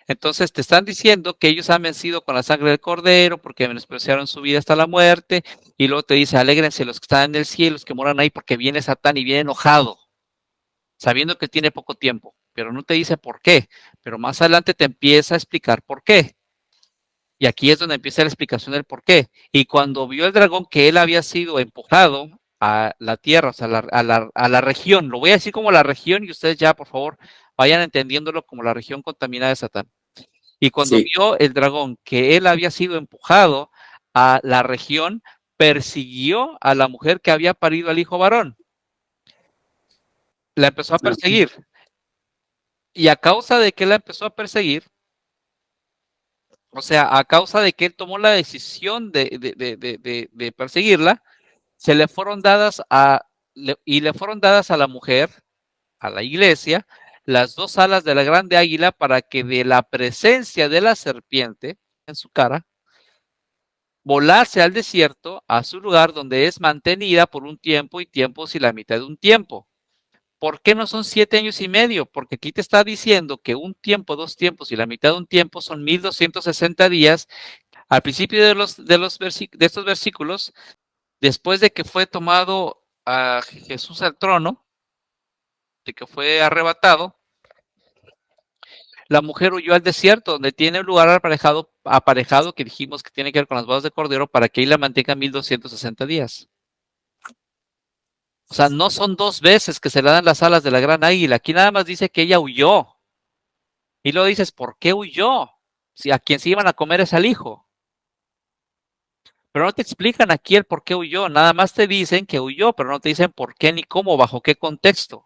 Entonces te están diciendo que ellos han vencido con la sangre del Cordero porque menospreciaron su vida hasta la muerte. Y luego te dice, alégrense los que están en el cielo, los que moran ahí, porque viene Satán y viene enojado, sabiendo que tiene poco tiempo. Pero no te dice por qué. Pero más adelante te empieza a explicar por qué. Y aquí es donde empieza la explicación del por qué. Y cuando vio el dragón que él había sido empujado a la tierra, o sea, a la región, lo voy a decir como la región y ustedes ya, por favor, vayan entendiéndolo como la región contaminada de Satán. Y cuando Sí. vio el dragón que él había sido empujado a la región, persiguió a la mujer que había parido al hijo varón. La empezó a perseguir. Y a causa de que la empezó a perseguir, o sea, a causa de que él tomó la decisión de perseguirla, se le fueron dadas le fueron dadas a la mujer, a la iglesia, las 2 alas de la grande águila para que de la presencia de la serpiente en su cara, volase al desierto, a su lugar donde es mantenida por un tiempo y tiempos y la mitad de un tiempo. ¿Por qué no son 7 años y medio? Porque aquí te está diciendo que un tiempo, 2 tiempos y la mitad de un tiempo son 1260 días. Al principio de estos versículos, después de que fue tomado a Jesús al trono, de que fue arrebatado, la mujer huyó al desierto, donde tiene un lugar aparejado que dijimos que tiene que ver con las bodas de Cordero, para que ahí la mantenga 1260 días. O sea, no son 2 veces que se le dan las alas de la gran águila. Aquí nada más dice que ella huyó. Y luego dices, ¿por qué huyó? Si a quien se iban a comer es al hijo. Pero no te explican aquí el por qué huyó. Nada más te dicen que huyó, pero no te dicen por qué ni cómo, bajo qué contexto.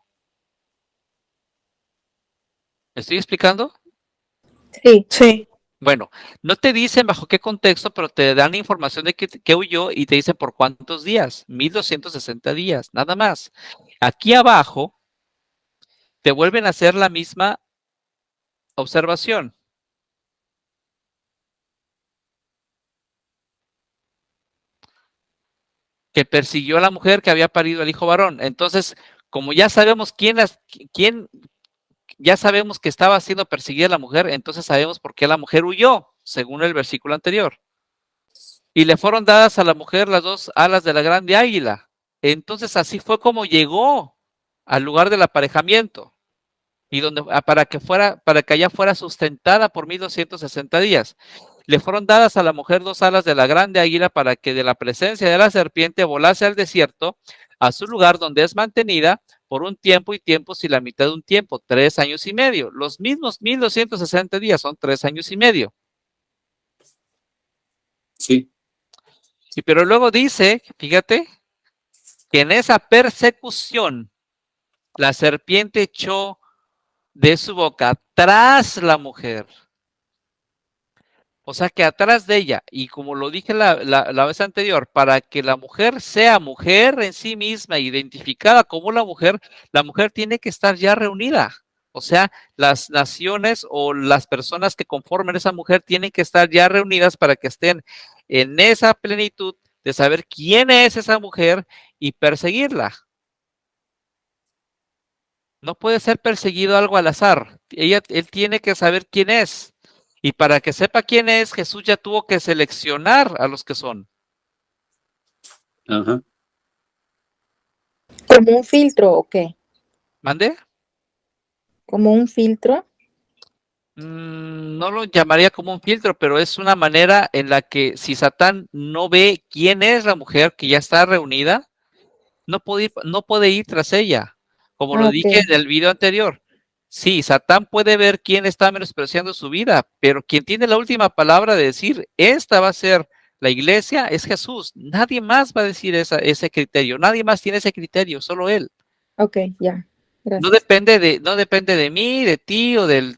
¿Me estoy explicando? Sí. Sí. Bueno, no te dicen bajo qué contexto, pero te dan información de que huyó y te dicen por cuántos días. 1260 días, nada más. Aquí abajo te vuelven a hacer la misma observación. Que persiguió a la mujer que había parido al hijo varón. Entonces, como ya sabemos ya sabemos que estaba siendo perseguida la mujer, entonces sabemos por qué la mujer huyó, según el versículo anterior. Y le fueron dadas a la mujer las 2 alas de la grande águila. Entonces así fue como llegó al lugar del aparejamiento y para que allá fuera sustentada por 1260 días. Le fueron dadas a la mujer 2 alas de la grande águila para que de la presencia de la serpiente volase al desierto, a su lugar donde es mantenida por un tiempo y tiempos y la mitad de un tiempo, 3 años y medio. Los mismos 1260 días son 3 años y medio. Sí. Pero luego dice, fíjate, que en esa persecución la serpiente echó de su boca tras la mujer. O sea que atrás de ella, y como lo dije la vez anterior, para que la mujer sea mujer en sí misma, identificada como la mujer tiene que estar ya reunida. O sea, las naciones o las personas que conforman esa mujer tienen que estar ya reunidas para que estén en esa plenitud de saber quién es esa mujer y perseguirla. No puede ser perseguido algo al azar. Él tiene que saber quién es. Y para que sepa quién es, Jesús ya tuvo que seleccionar a los que son. Ajá. ¿Como un filtro o qué? ¿Mande? ¿Como un filtro? No lo llamaría como un filtro, pero es una manera en la que si Satán no ve quién es la mujer que ya está reunida, no puede ir tras ella. Como lo dije en el video anterior. Sí, Satán puede ver quién está menospreciando su vida, pero quien tiene la última palabra de decir, esta va a ser la iglesia, es Jesús. Nadie más va a decir ese criterio, nadie más tiene ese criterio, solo Él. Ok, ya. No Gracias. depende de mí, de ti, o del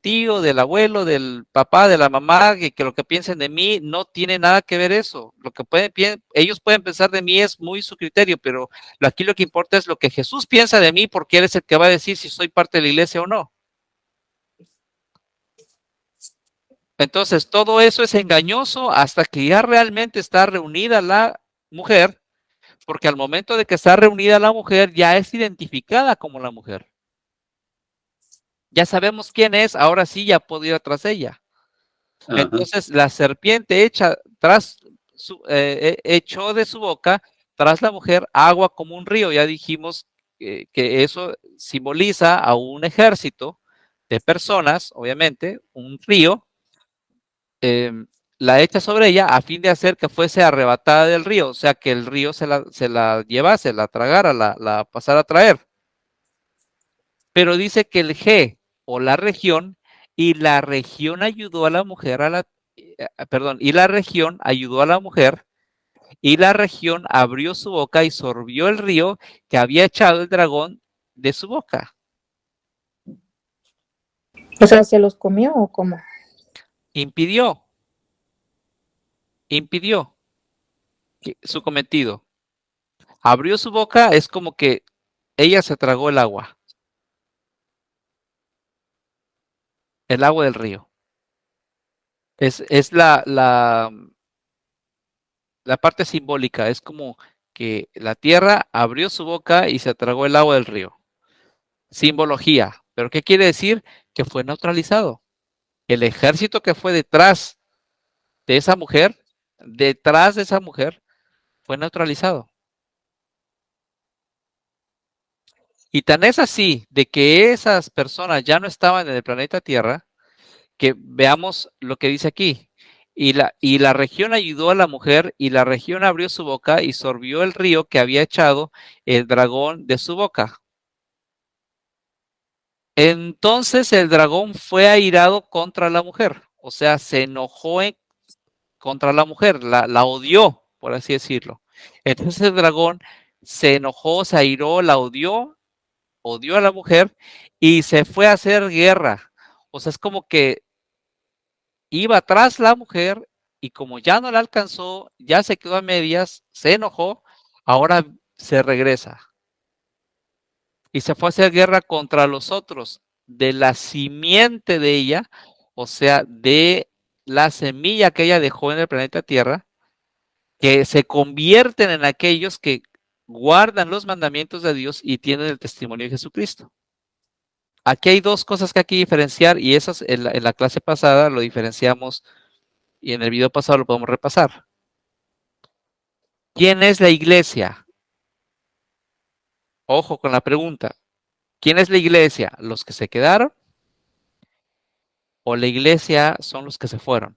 tío, del abuelo, del papá, de la mamá, que lo que piensen de mí no tiene nada que ver eso. Lo que ellos pueden pensar de mí es muy su criterio, pero aquí lo que importa es lo que Jesús piensa de mí, porque Él es el que va a decir si soy parte de la iglesia o no. Entonces, todo eso es engañoso hasta que ya realmente está reunida la mujer, porque al momento de que está reunida la mujer, ya es identificada como la mujer. Ya sabemos quién es, ahora sí ya puedo ir tras ella. Ajá. Entonces, la serpiente echó de su boca tras la mujer agua como un río. Ya dijimos que eso simboliza a un ejército de personas, obviamente, un río. la echa sobre ella a fin de hacer que fuese arrebatada del río, o sea, que el río se la llevase, la tragara, la pasara a traer. Pero dice que el G o la región, y la región ayudó a la mujer y la región ayudó a la mujer, y la región abrió su boca y sorbió el río que había echado el dragón de su boca. O sea, ¿se los comió o cómo? Impidió su cometido. Abrió su boca, es como que ella se tragó el agua del río. Es la parte simbólica, es como que la tierra abrió su boca y se tragó el agua del río. Simbología. ¿Pero qué quiere decir? Que fue neutralizado. El ejército que fue detrás de esa mujer, fue neutralizado. Y tan es así de que esas personas ya no estaban en el planeta Tierra, que veamos lo que dice aquí. Y la región ayudó a la mujer, y la región abrió su boca y sorbió el río que había echado el dragón de su boca. Entonces el dragón fue airado contra la mujer, o sea, se enojó contra la mujer, la odió, por así decirlo. Entonces el dragón se enojó, se airó, la odió a la mujer y se fue a hacer guerra. O sea, es como que iba tras la mujer y como ya no la alcanzó, ya se quedó a medias, se enojó, ahora se regresa. Y se fue a hacer guerra contra los otros, de la simiente de ella, o sea, de la semilla que ella dejó en el planeta Tierra, que se convierten en aquellos que guardan los mandamientos de Dios y tienen el testimonio de Jesucristo. Aquí hay dos cosas que hay que diferenciar, y esas en la clase pasada lo diferenciamos y en el video pasado lo podemos repasar. ¿Quién es la iglesia? Ojo con la pregunta. ¿Quién es la iglesia? ¿Los que se quedaron? ¿O la iglesia son los que se fueron?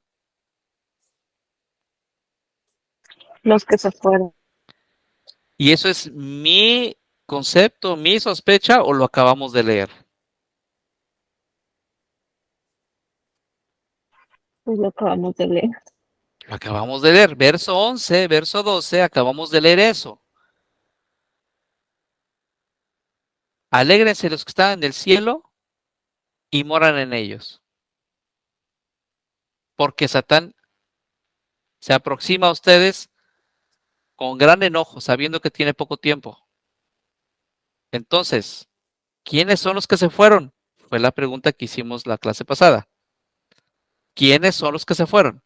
Los que se fueron. ¿Y eso es mi concepto, mi sospecha, o lo acabamos de leer? Pues lo acabamos de leer. Lo acabamos de leer. Verso 11, verso 12, acabamos de leer eso. Alégrense los que están en el cielo y moran en ellos. Porque Satán se aproxima a ustedes con gran enojo, sabiendo que tiene poco tiempo. Entonces, ¿quiénes son los que se fueron? Fue la pregunta que hicimos la clase pasada. ¿Quiénes son los que se fueron?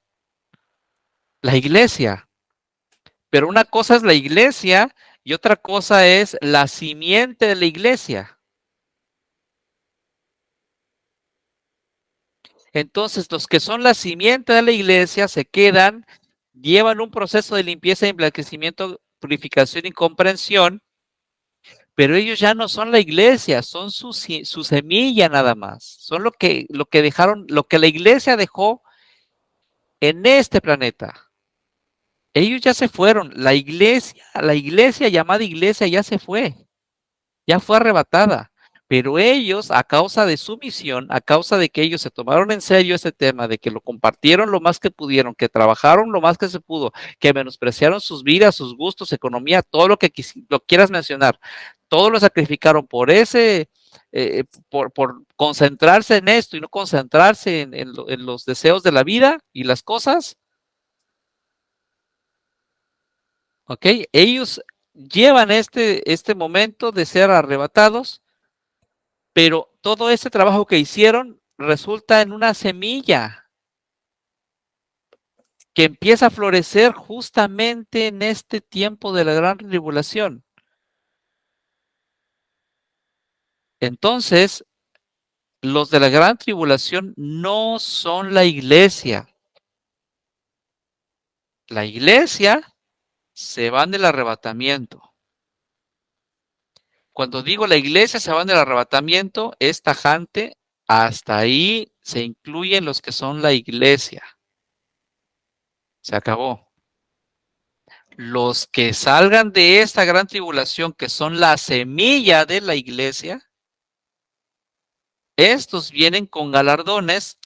La iglesia. Pero una cosa es la iglesia y otra cosa es la simiente de la iglesia. Entonces, los que son la simiente de la iglesia se quedan, llevan un proceso de limpieza, emblanquecimiento, purificación y comprensión, pero ellos ya no son la iglesia, son su semilla nada más. Son lo que dejaron, lo que la iglesia dejó en este planeta. Ellos ya se fueron. La iglesia llamada iglesia ya se fue. Ya fue arrebatada. Pero ellos, a causa de su misión, a causa de que ellos se tomaron en serio ese tema, de que lo compartieron lo más que pudieron, que trabajaron lo más que se pudo, que menospreciaron sus vidas, sus gustos, economía, todo lo que lo quieras mencionar, todo lo sacrificaron por por concentrarse en esto y no concentrarse en los deseos de la vida y las cosas. ¿Ok? Ellos llevan este momento de ser arrebatados, pero todo ese trabajo que hicieron resulta en una semilla que empieza a florecer justamente en este tiempo de la gran tribulación. Entonces, los de la gran tribulación no son la iglesia. La iglesia se van del arrebatamiento. Cuando digo la iglesia se van del arrebatamiento, es tajante, hasta ahí se incluyen los que son la iglesia. Se acabó. Los que salgan de esta gran tribulación, que son la semilla de la iglesia, estos vienen con galardones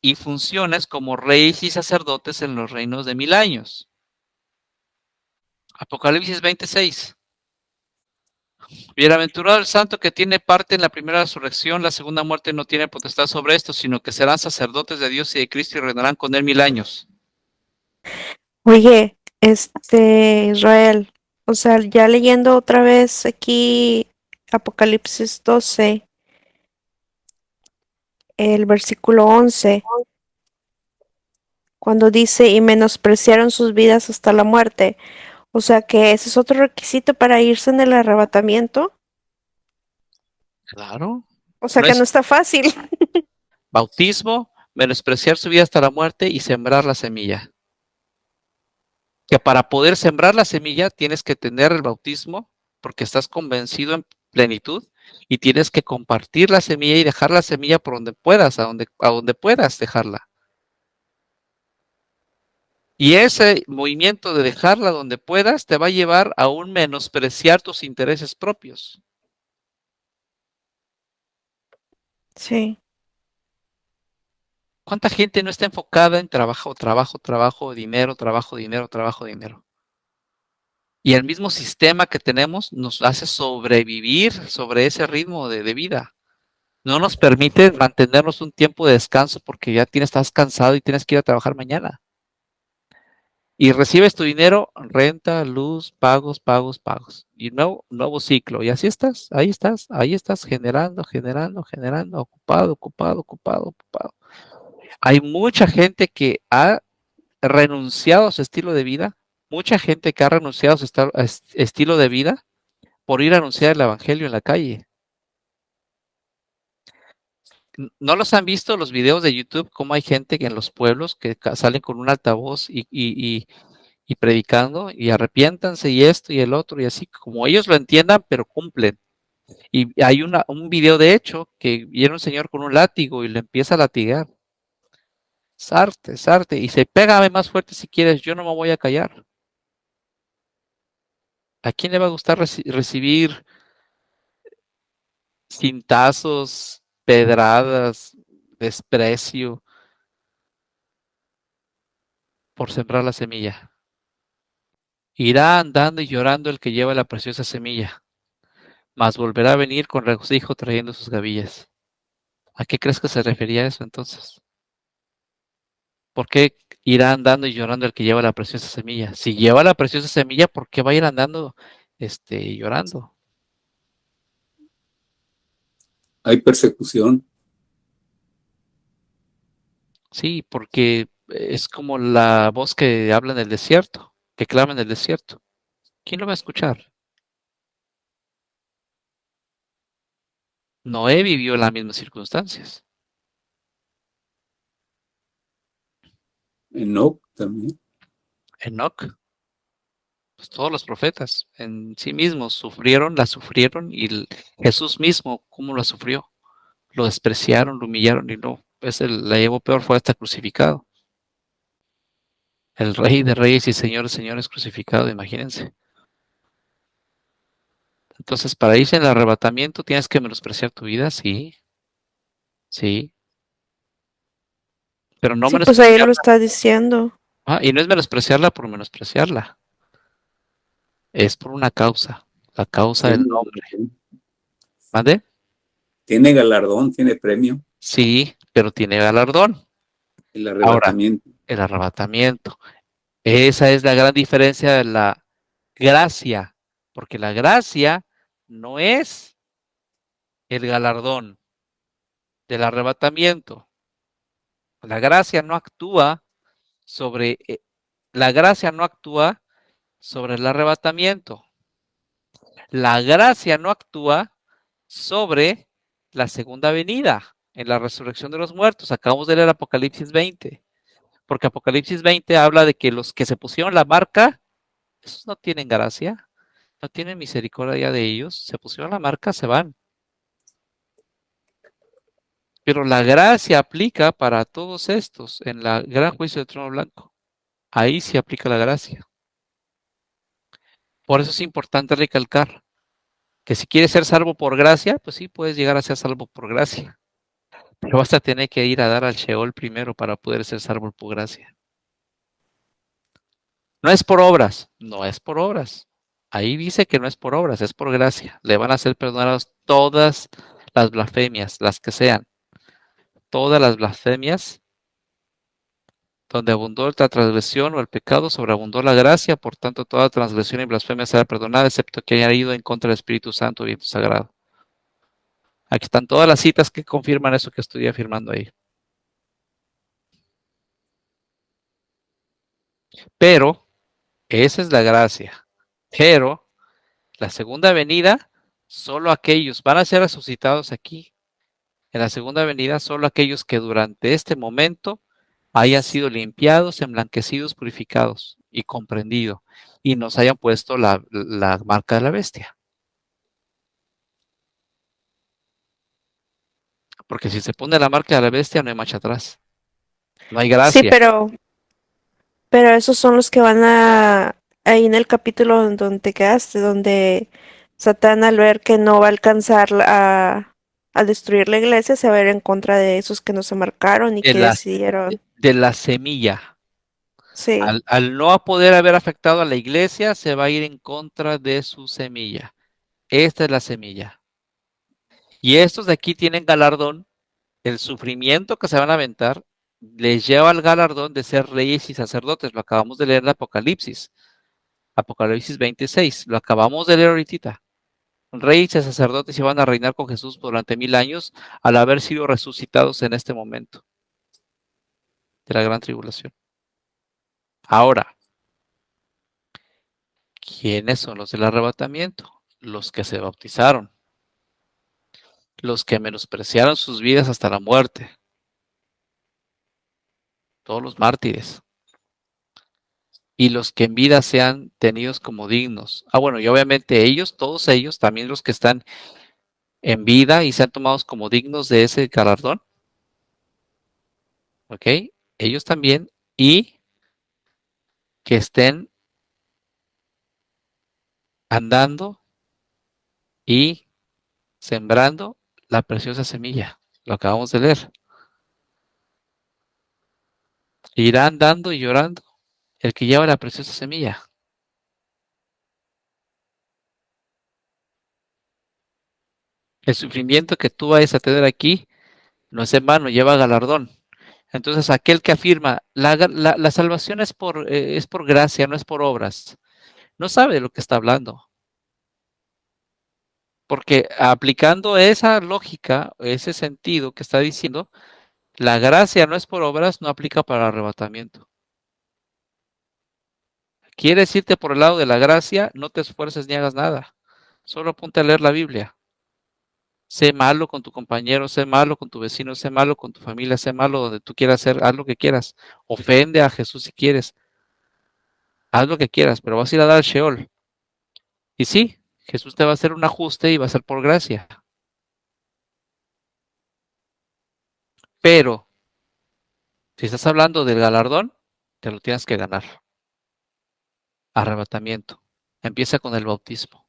y funciones como reyes y sacerdotes en los reinos de 1000 años. Apocalipsis 26. Bienaventurado el santo que tiene parte en la primera resurrección, la segunda muerte no tiene potestad sobre esto, sino que serán sacerdotes de Dios y de Cristo y reinarán con él 1000 años. Oye, Israel, o sea, ya leyendo otra vez aquí Apocalipsis 12, el versículo 11, cuando dice, y menospreciaron sus vidas hasta la muerte. O sea que ese es otro requisito para irse en el arrebatamiento. Claro. O sea No que es no está fácil. bautismo, menospreciar su vida hasta la muerte y sembrar la semilla. Que para poder sembrar la semilla tienes que tener el bautismo porque estás convencido en plenitud y tienes que compartir la semilla y dejar la semilla por donde puedas, a donde puedas dejarla. Y ese movimiento de dejarla donde puedas te va a llevar a un menospreciar tus intereses propios. Sí. ¿Cuánta gente no está enfocada en trabajo, trabajo, trabajo, dinero, trabajo, dinero, trabajo, dinero? Y el mismo sistema que tenemos nos hace sobrevivir sobre ese ritmo de vida. No nos permite mantenernos un tiempo de descanso porque ya estás cansado y tienes que ir a trabajar mañana. Y recibes tu dinero, renta, luz, pagos, pagos, pagos. Y nuevo ciclo. Y así estás, ahí estás, generando, generando, generando, ocupado, ocupado, ocupado, ocupado. Hay mucha gente que ha renunciado a su estilo de vida, mucha gente que ha renunciado a su estilo de vida por ir a anunciar el evangelio en la calle. ¿No los han visto los videos de YouTube? Cómo hay gente que en los pueblos que salen con un altavoz y predicando y arrepiéntanse y esto y el otro y así, como ellos lo entiendan, pero cumplen. Y hay un video de hecho que viene un señor con un látigo y le empieza a latigar. Sarte, sarte, y se pégame más fuerte si quieres, yo no me voy a callar. ¿A quién le va a gustar recibir cintazos, pedradas, desprecio por sembrar la semilla? Irá andando y llorando el que lleva la preciosa semilla, mas volverá a venir con regocijo trayendo sus gavillas. ¿A qué crees que se refería eso entonces? ¿Por qué irá andando y llorando el que lleva la preciosa semilla? Si lleva la preciosa semilla, ¿por qué va a ir andando llorando? Hay persecución. Sí, porque es como la voz que habla en el desierto, que clama en el desierto. ¿Quién lo va a escuchar? Noé vivió las mismas circunstancias. Enoc también. Enoc, pues todos los profetas en sí mismos la sufrieron y Jesús mismo, ¿cómo la sufrió? Lo despreciaron, lo humillaron y no, la llevó peor, fue hasta crucificado. El Rey de Reyes y Señores, Señores crucificado, imagínense. Entonces, para irse en el arrebatamiento, ¿tienes que menospreciar tu vida? Sí, sí. Pero no Sí, pues ahí lo menospreciarla. está diciendo. Y no es menospreciarla por menospreciarla. Es por una causa. La causa del nombre. ¿Mande? Tiene galardón, tiene premio. Sí, pero tiene galardón. El Ahora, arrebatamiento. el arrebatamiento. Esa es la gran diferencia de la gracia. Porque la gracia no es el galardón del arrebatamiento. La gracia no actúa sobre la gracia no actúa sobre el arrebatamiento. La gracia no actúa sobre la segunda venida en la resurrección de los muertos. Acabamos de leer Apocalipsis 20, porque Apocalipsis 20 habla de que los que se pusieron la marca, esos no tienen gracia, no tienen misericordia de ellos, se pusieron la marca, se van. Pero la gracia aplica para todos estos en la gran juicio del trono blanco. ahí sí aplica la gracia. Por eso es importante recalcar que si quieres ser salvo por gracia, pues sí, puedes llegar a ser salvo por gracia. Pero vas a tener que ir a dar al Sheol primero para poder ser salvo por gracia. No es por obras, no es por obras. Ahí dice que no es por obras, es por gracia. Le van a ser perdonadas todas las blasfemias, las que sean. Todas las blasfemias donde abundó la transgresión o el pecado, sobreabundó la gracia, por tanto toda transgresión y blasfemia será perdonada, excepto que haya ido en contra del Espíritu Santo y viento sagrado. Aquí están todas las citas que confirman eso que estoy afirmando ahí. Pero, esa es la gracia. Pero, la segunda venida, solo aquellos van a ser resucitados aquí. En la segunda venida, solo aquellos que durante este momento hayan sido limpiados, emblanquecidos, purificados y comprendidos, y nos hayan puesto la marca de la bestia. Porque si se pone la marca de la bestia, no hay marcha atrás. No hay Sí, gracia. pero esos son los que van ahí en el capítulo en donde te quedaste, donde Satán al ver que no va a alcanzar a destruir la iglesia, se va a ir en contra de esos que no se marcaron y De que la, decidieron. de la semilla. Sí, Al no poder haber afectado a la iglesia, se va a ir en contra de su semilla. Esta es la semilla. Y estos de aquí tienen galardón. El sufrimiento que se van a aventar les lleva al galardón de ser reyes y sacerdotes. Lo acabamos de leer en Apocalipsis. Apocalipsis 26. Lo acabamos de leer ahorita. Reyes y sacerdotes iban a reinar con Jesús durante 1000 años al haber sido resucitados en este momento de la gran tribulación. Ahora, ¿quiénes son los del arrebatamiento? Los que se bautizaron, los que menospreciaron sus vidas hasta la muerte, todos los mártires, y los que en vida sean tenidos como dignos. Bueno, y obviamente ellos, todos ellos, también los que están en vida y sean tomados como dignos de ese galardón, ¿ok? Ellos también, y que estén andando y sembrando la preciosa semilla. Lo acabamos de leer. Irá andando y llorando el que lleva la preciosa semilla. El sufrimiento que tú vayas a tener aquí no es en vano, lleva galardón. Entonces, aquel que afirma la salvación es por gracia, no es por obras, no sabe de lo que está hablando. Porque aplicando esa lógica, ese sentido que está diciendo, la gracia no es por obras, no aplica para el arrebatamiento. ¿Quieres irte por el lado de la gracia? No te esfuerces ni hagas nada. Solo apunta a leer la Biblia. Sé malo con tu compañero, sé malo con tu vecino, sé malo con tu familia, sé malo donde tú quieras ser, haz lo que quieras. Ofende a Jesús si quieres. Haz lo que quieras, pero vas a ir a dar al Sheol. Y sí, Jesús te va a hacer un ajuste y va a ser por gracia. Pero, si estás hablando del galardón, te lo tienes que ganar. Arrebatamiento. Empieza con el bautismo,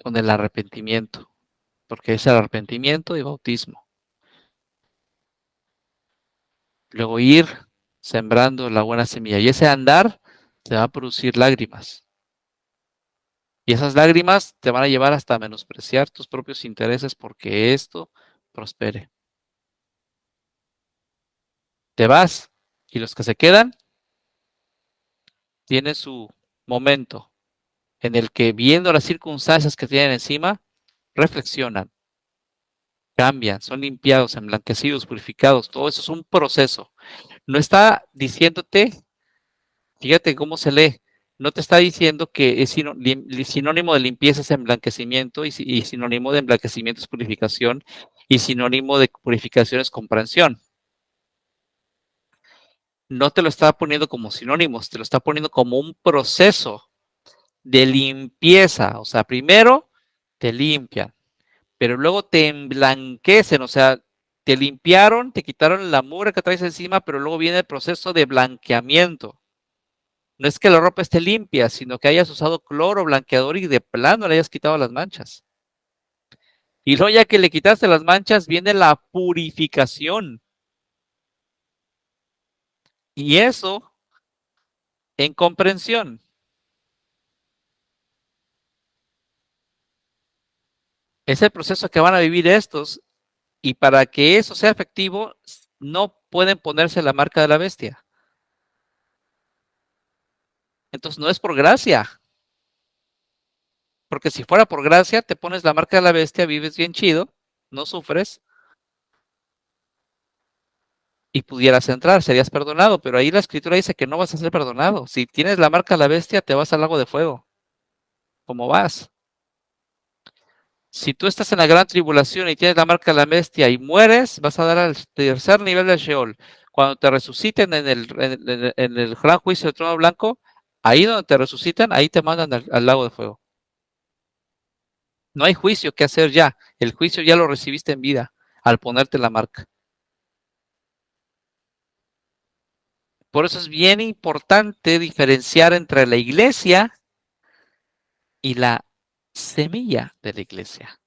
con el arrepentimiento, porque es el arrepentimiento y bautismo. Luego ir sembrando la buena semilla. Y ese andar te va a producir lágrimas. Y esas lágrimas te van a llevar hasta a menospreciar tus propios intereses porque esto prospere. Te vas y los que se quedan tienen su momento en el que, viendo las circunstancias que tienen encima, reflexionan, cambian, son limpiados, emblanquecidos, purificados. Todo eso es un proceso. No está diciéndote, fíjate cómo se lee, no te está diciendo que es sinónimo de limpieza es emblanquecimiento y sinónimo de emblanquecimiento es purificación y sinónimo de purificación es comprensión. No te lo está poniendo como sinónimos, te lo está poniendo como un proceso de limpieza. O sea, primero te limpian, pero luego te emblanquecen, o sea, te limpiaron, te quitaron la mugre que traes encima, pero luego viene el proceso de blanqueamiento. No es que la ropa esté limpia, sino que hayas usado cloro blanqueador y de plano le hayas quitado las manchas. Y luego ya que le quitaste las manchas, viene la purificación. Y eso, en comprensión, es el proceso que van a vivir estos. Y para que eso sea efectivo, no pueden ponerse la marca de la bestia. Entonces no es por gracia. Porque si fuera por gracia, te pones la marca de la bestia, vives bien chido, no sufres y pudieras entrar, serías perdonado. Pero ahí la escritura dice que no vas a ser perdonado. Si tienes la marca de la bestia, te vas al lago de fuego. ¿Cómo vas? Si tú estás en la gran tribulación y tienes la marca de la bestia y mueres, vas a dar al tercer nivel del Sheol. Cuando te resuciten en el gran juicio del trono blanco, ahí donde te resucitan, ahí te mandan al lago de fuego. No hay juicio que hacer ya. El juicio ya lo recibiste en vida al ponerte la marca. Por eso es bien importante diferenciar entre la iglesia y la semilla de la iglesia.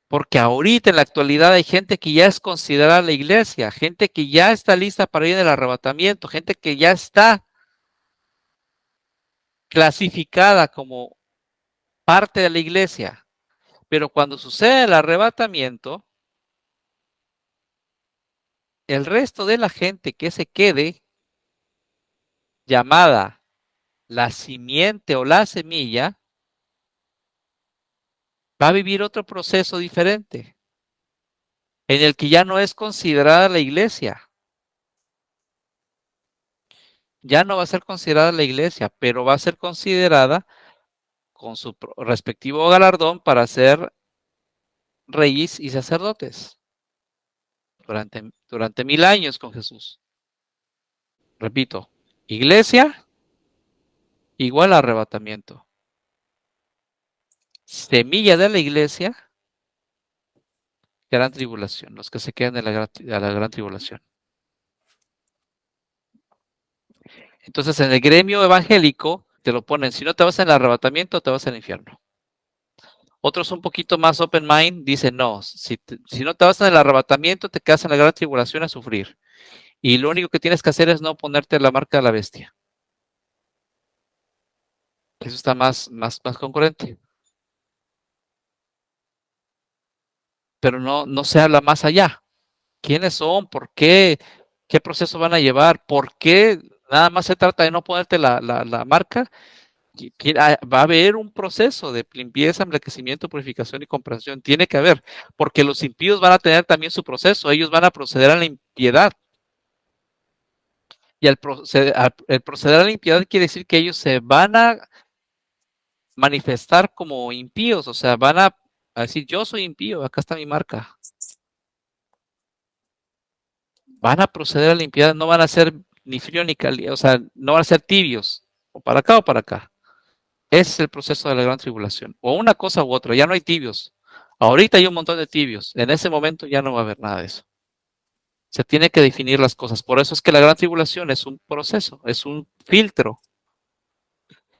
Porque ahorita en la actualidad hay gente que ya es considerada la iglesia, gente que ya está lista para ir en el arrebatamiento, gente que ya está clasificada como parte de la iglesia. Pero cuando sucede el arrebatamiento, el resto de la gente que se quede, llamada la simiente o la semilla, va a vivir otro proceso diferente, en el que ya no es considerada la iglesia. Ya no va a ser considerada la iglesia, pero va a ser considerada con su respectivo galardón para ser reyes y sacerdotes durante 1000 años con Jesús. Repito, iglesia igual a arrebatamiento. Semilla de la iglesia, gran tribulación, los que se quedan en la gran tribulación. Entonces, en el gremio evangélico te lo ponen, si no te vas en el arrebatamiento, te vas al infierno. Otros un poquito más open mind dicen, no, si no te vas en el arrebatamiento, te quedas en la gran tribulación a sufrir. Y lo único que tienes que hacer es no ponerte la marca de la bestia. Eso está más concurrente. Pero no se habla más allá. ¿Quiénes son? ¿Por qué? ¿Qué proceso van a llevar? ¿Por qué? Nada más se trata de no ponerte la marca. Va a haber un proceso de limpieza, emblanquecimiento, purificación y comprensión. Tiene que haber, porque los impíos van a tener también su proceso. Ellos van a proceder a la impiedad. Y el proceder a la impiedad quiere decir que ellos se van a manifestar como impíos. O sea, van a decir, yo soy impío, acá está mi marca. Van a proceder a la impiedad, no van a ser ni frío ni caliente, o sea, no van a ser tibios, o para acá o para acá. Ese es el proceso de la gran tribulación. O una cosa u otra, ya no hay tibios. Ahorita hay un montón de tibios. En ese momento ya no va a haber nada de eso. Se tiene que definir las cosas. Por eso es que la gran tribulación es un proceso, es un filtro.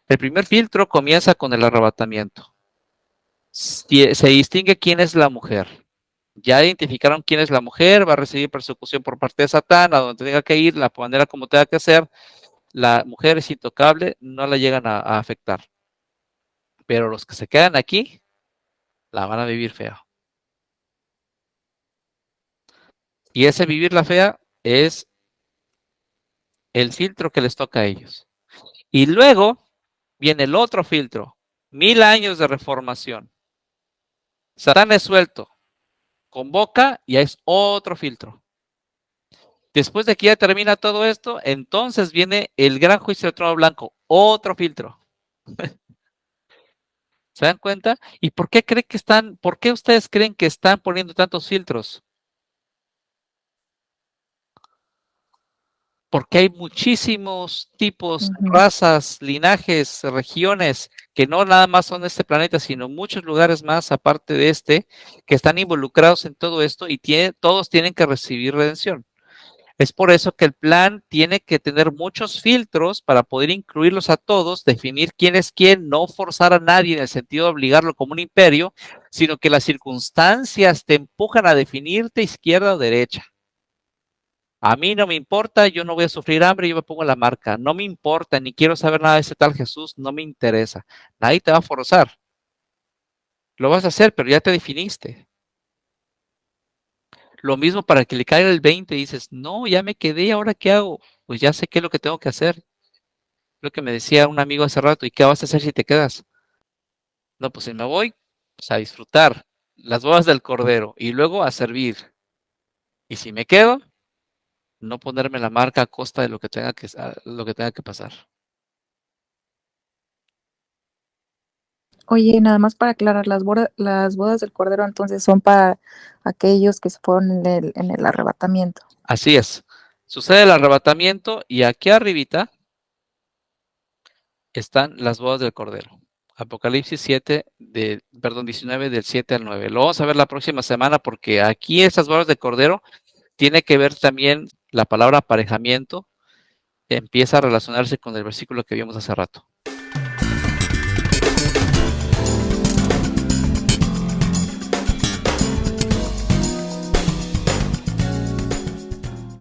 El primer filtro comienza con el arrebatamiento. Se distingue quién es la mujer. Ya identificaron quién es la mujer, va a recibir persecución por parte de Satán, a donde tenga que ir, la manera como tenga que ser. La mujer es intocable, no la llegan a afectar. Pero los que se quedan aquí, la van a vivir fea. Y ese vivir la fea es el filtro que les toca a ellos. Y luego viene el otro filtro, 1000 años de reformación. Satán es suelto, convoca y es otro filtro. Después de que ya termina todo esto, entonces viene el gran juicio del trono blanco, otro filtro. ¿Se dan cuenta? ¿Y por qué ustedes creen que están poniendo tantos filtros? porque hay muchísimos tipos, Ujú. razas, linajes, regiones, que no nada más son de este planeta, sino muchos lugares más aparte de este, que están involucrados en todo esto y todos tienen que recibir redención. Es por eso que el plan tiene que tener muchos filtros para poder incluirlos a todos, definir quién es quién, no forzar a nadie en el sentido de obligarlo como un imperio, sino que las circunstancias te empujan a definirte izquierda o derecha. A mí no me importa, yo no voy a sufrir hambre, yo me pongo la marca. No me importa, ni quiero saber nada de ese tal Jesús, no me interesa. Nadie te va a forzar. Lo vas a hacer, pero ya te definiste. Lo mismo para que le caiga el 20 y dices, no, ya me quedé, ¿ahora qué hago? Pues ya sé qué es lo que tengo que hacer. Lo que me decía un amigo hace rato, ¿y qué vas a hacer si te quedas? No, pues si me voy, pues a disfrutar las bodas del Cordero y luego a servir. Y si me quedo, no ponerme la marca a costa de lo que tenga que pasar. Oye, nada más para aclarar, las bodas del Cordero entonces son para aquellos que se fueron en el arrebatamiento. Así es. Sucede el arrebatamiento y aquí arribita están las bodas del Cordero. Apocalipsis 19 del 7 al 9. Lo vamos a ver la próxima semana porque aquí estas bodas del Cordero tiene que ver también la palabra aparejamiento, empieza a relacionarse con el versículo que vimos hace rato.